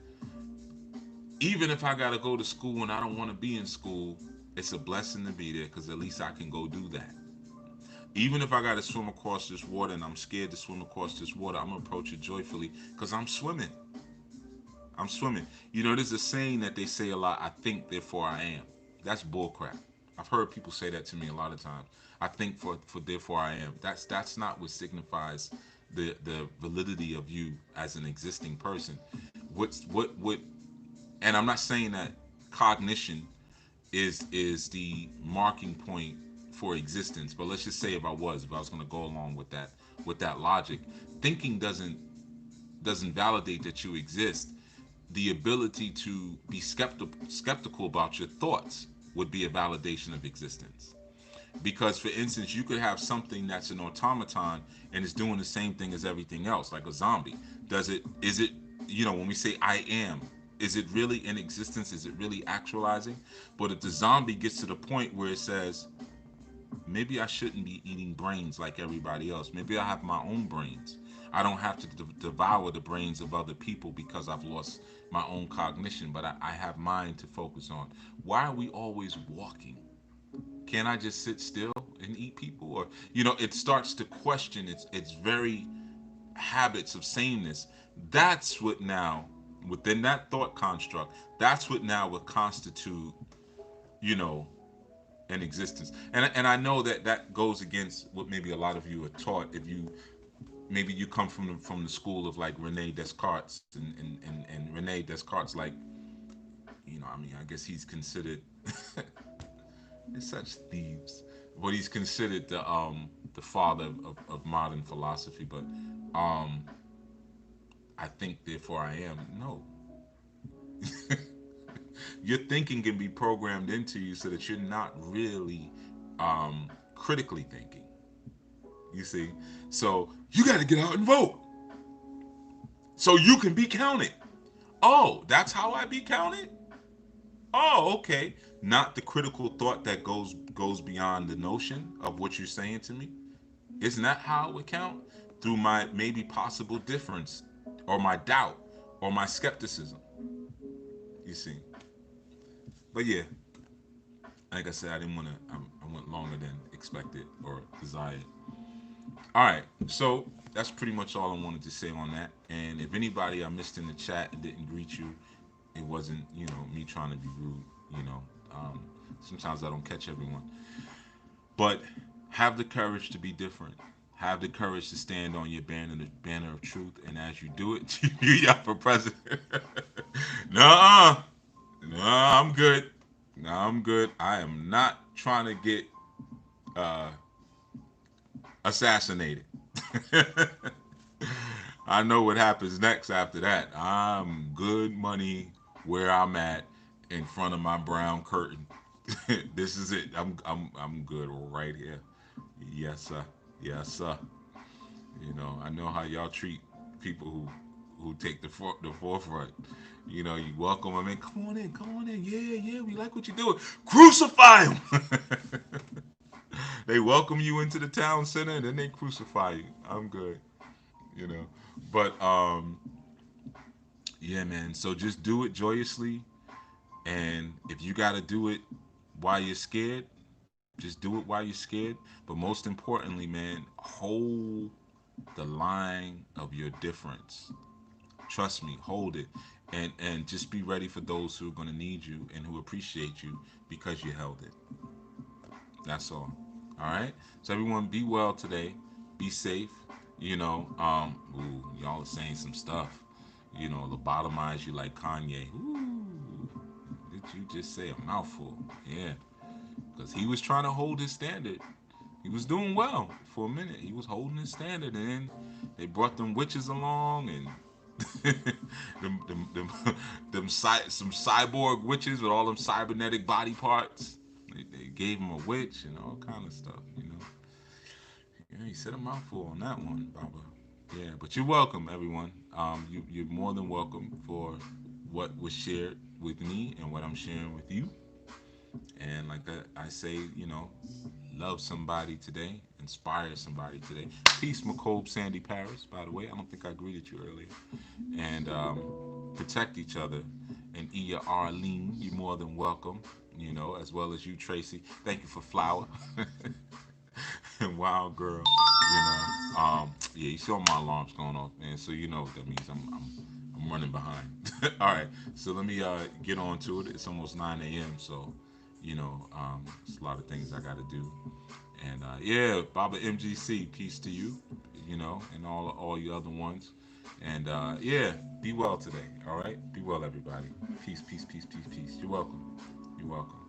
S1: Even if I gotta go to school and I don't want to be in school, it's a blessing to be there because at least I can go do that. Even if I gotta swim across this water and I'm scared to swim across this water, I'm gonna approach it joyfully because I'm swimming. I'm swimming. There's a saying that they say a lot. I think, therefore I am. That's bullcrap. I've heard people say that to me a lot of times. I think for therefore I am. That's not what signifies the validity of you as an existing person. What and I'm not saying that cognition is the marking point for existence, but let's just say if I was going to go along with that logic, thinking doesn't validate that you exist. The ability to be skeptical about your thoughts would be a validation of existence. Because, for instance, you could have something that's an automaton and is doing the same thing as everything else, like a zombie. Is it, when we say I am, is it really in existence? Is it really actualizing? But if the zombie gets to the point where it says, maybe I shouldn't be eating brains like everybody else. Maybe I have my own brains. I don't have to devour the brains of other people because I've lost my own cognition, but I have mine to focus on. Why are we always walking? Can't I just sit still and eat people? Or it starts to question its very habits of sameness. That's what now, within that thought construct, that's what now would constitute, you know, an existence. And I know that goes against what maybe a lot of you are taught. If you maybe you come from the school of like Rene Descartes, and Rene Descartes, like, I mean, I guess he's considered they're such thieves, but he's considered the father of modern philosophy. But um I think therefore I am. No. Your thinking can be programmed into you so that you're not really critically thinking. You see? So you got to get out and vote so you can be counted. Oh, that's how I be counted? Oh, okay. Not the critical thought that goes beyond the notion of what you're saying to me. Isn't that how it would count? Through my maybe possible difference or my doubt or my skepticism. You see? But yeah, like I said, I didn't want to. I went longer than expected or desired. All right, so that's pretty much all I wanted to say on that. And if anybody I missed in the chat and didn't greet you, it wasn't me trying to be rude. You know, um, sometimes I don't catch everyone, but have the courage to be different. Have the courage to stand on your banner of truth, and as you do it, you up for president. Nuh-uh. No, I'm good. No, I'm good. I am not trying to get uh, assassinated. I know what happens next after that. I'm good money where I'm at in front of my brown curtain. This is it. I'm good right here. Yes, sir. Yes, sir. I know how y'all treat people who take the forefront. You welcome them in. Come on in. Yeah, yeah. We like what you're doing. Crucify them. They welcome you into the town center and then they crucify you. I'm good. You know, but yeah, man. So just do it joyously, and if you got to do it while you're scared, just do it while you're scared. But most importantly, man, hold the line of your difference. Trust me, hold it, and just be ready for those who are going to need you and who appreciate you because you held it. That's all. All right. So everyone, be well today. Be safe. Ooh, y'all are saying some stuff. Lobotomize you like Kanye. Ooh, did you just say a mouthful? Yeah, because he was trying to hold his standard. He was doing well for a minute. He was holding his standard, and then they brought them witches along, and some cyborg witches with all them cybernetic body parts. They gave him a witch and all kind of stuff. Yeah, he said a mouthful on that one, Baba. Yeah, but you're welcome, everyone. You're more than welcome for what was shared with me and what I'm sharing with you. And like I say, love somebody today, inspire somebody today. Peace, McCobe, Sandy Paris. By the way, I don't think I greeted you earlier. And protect each other. And Iya Arlene, you're more than welcome. As well as you, Tracy. Thank you for Flower and Wild Girl. Yeah, you saw my alarms going off, man. So you know what that means. I'm running behind. All right, so let me get on to it. It's almost 9 a.m. So it's a lot of things I got to do. And yeah, Baba MGC, peace to you. And all you other ones. And yeah, be well today. All right, be well, everybody. Peace, peace, peace, peace, peace. You're welcome. You're welcome.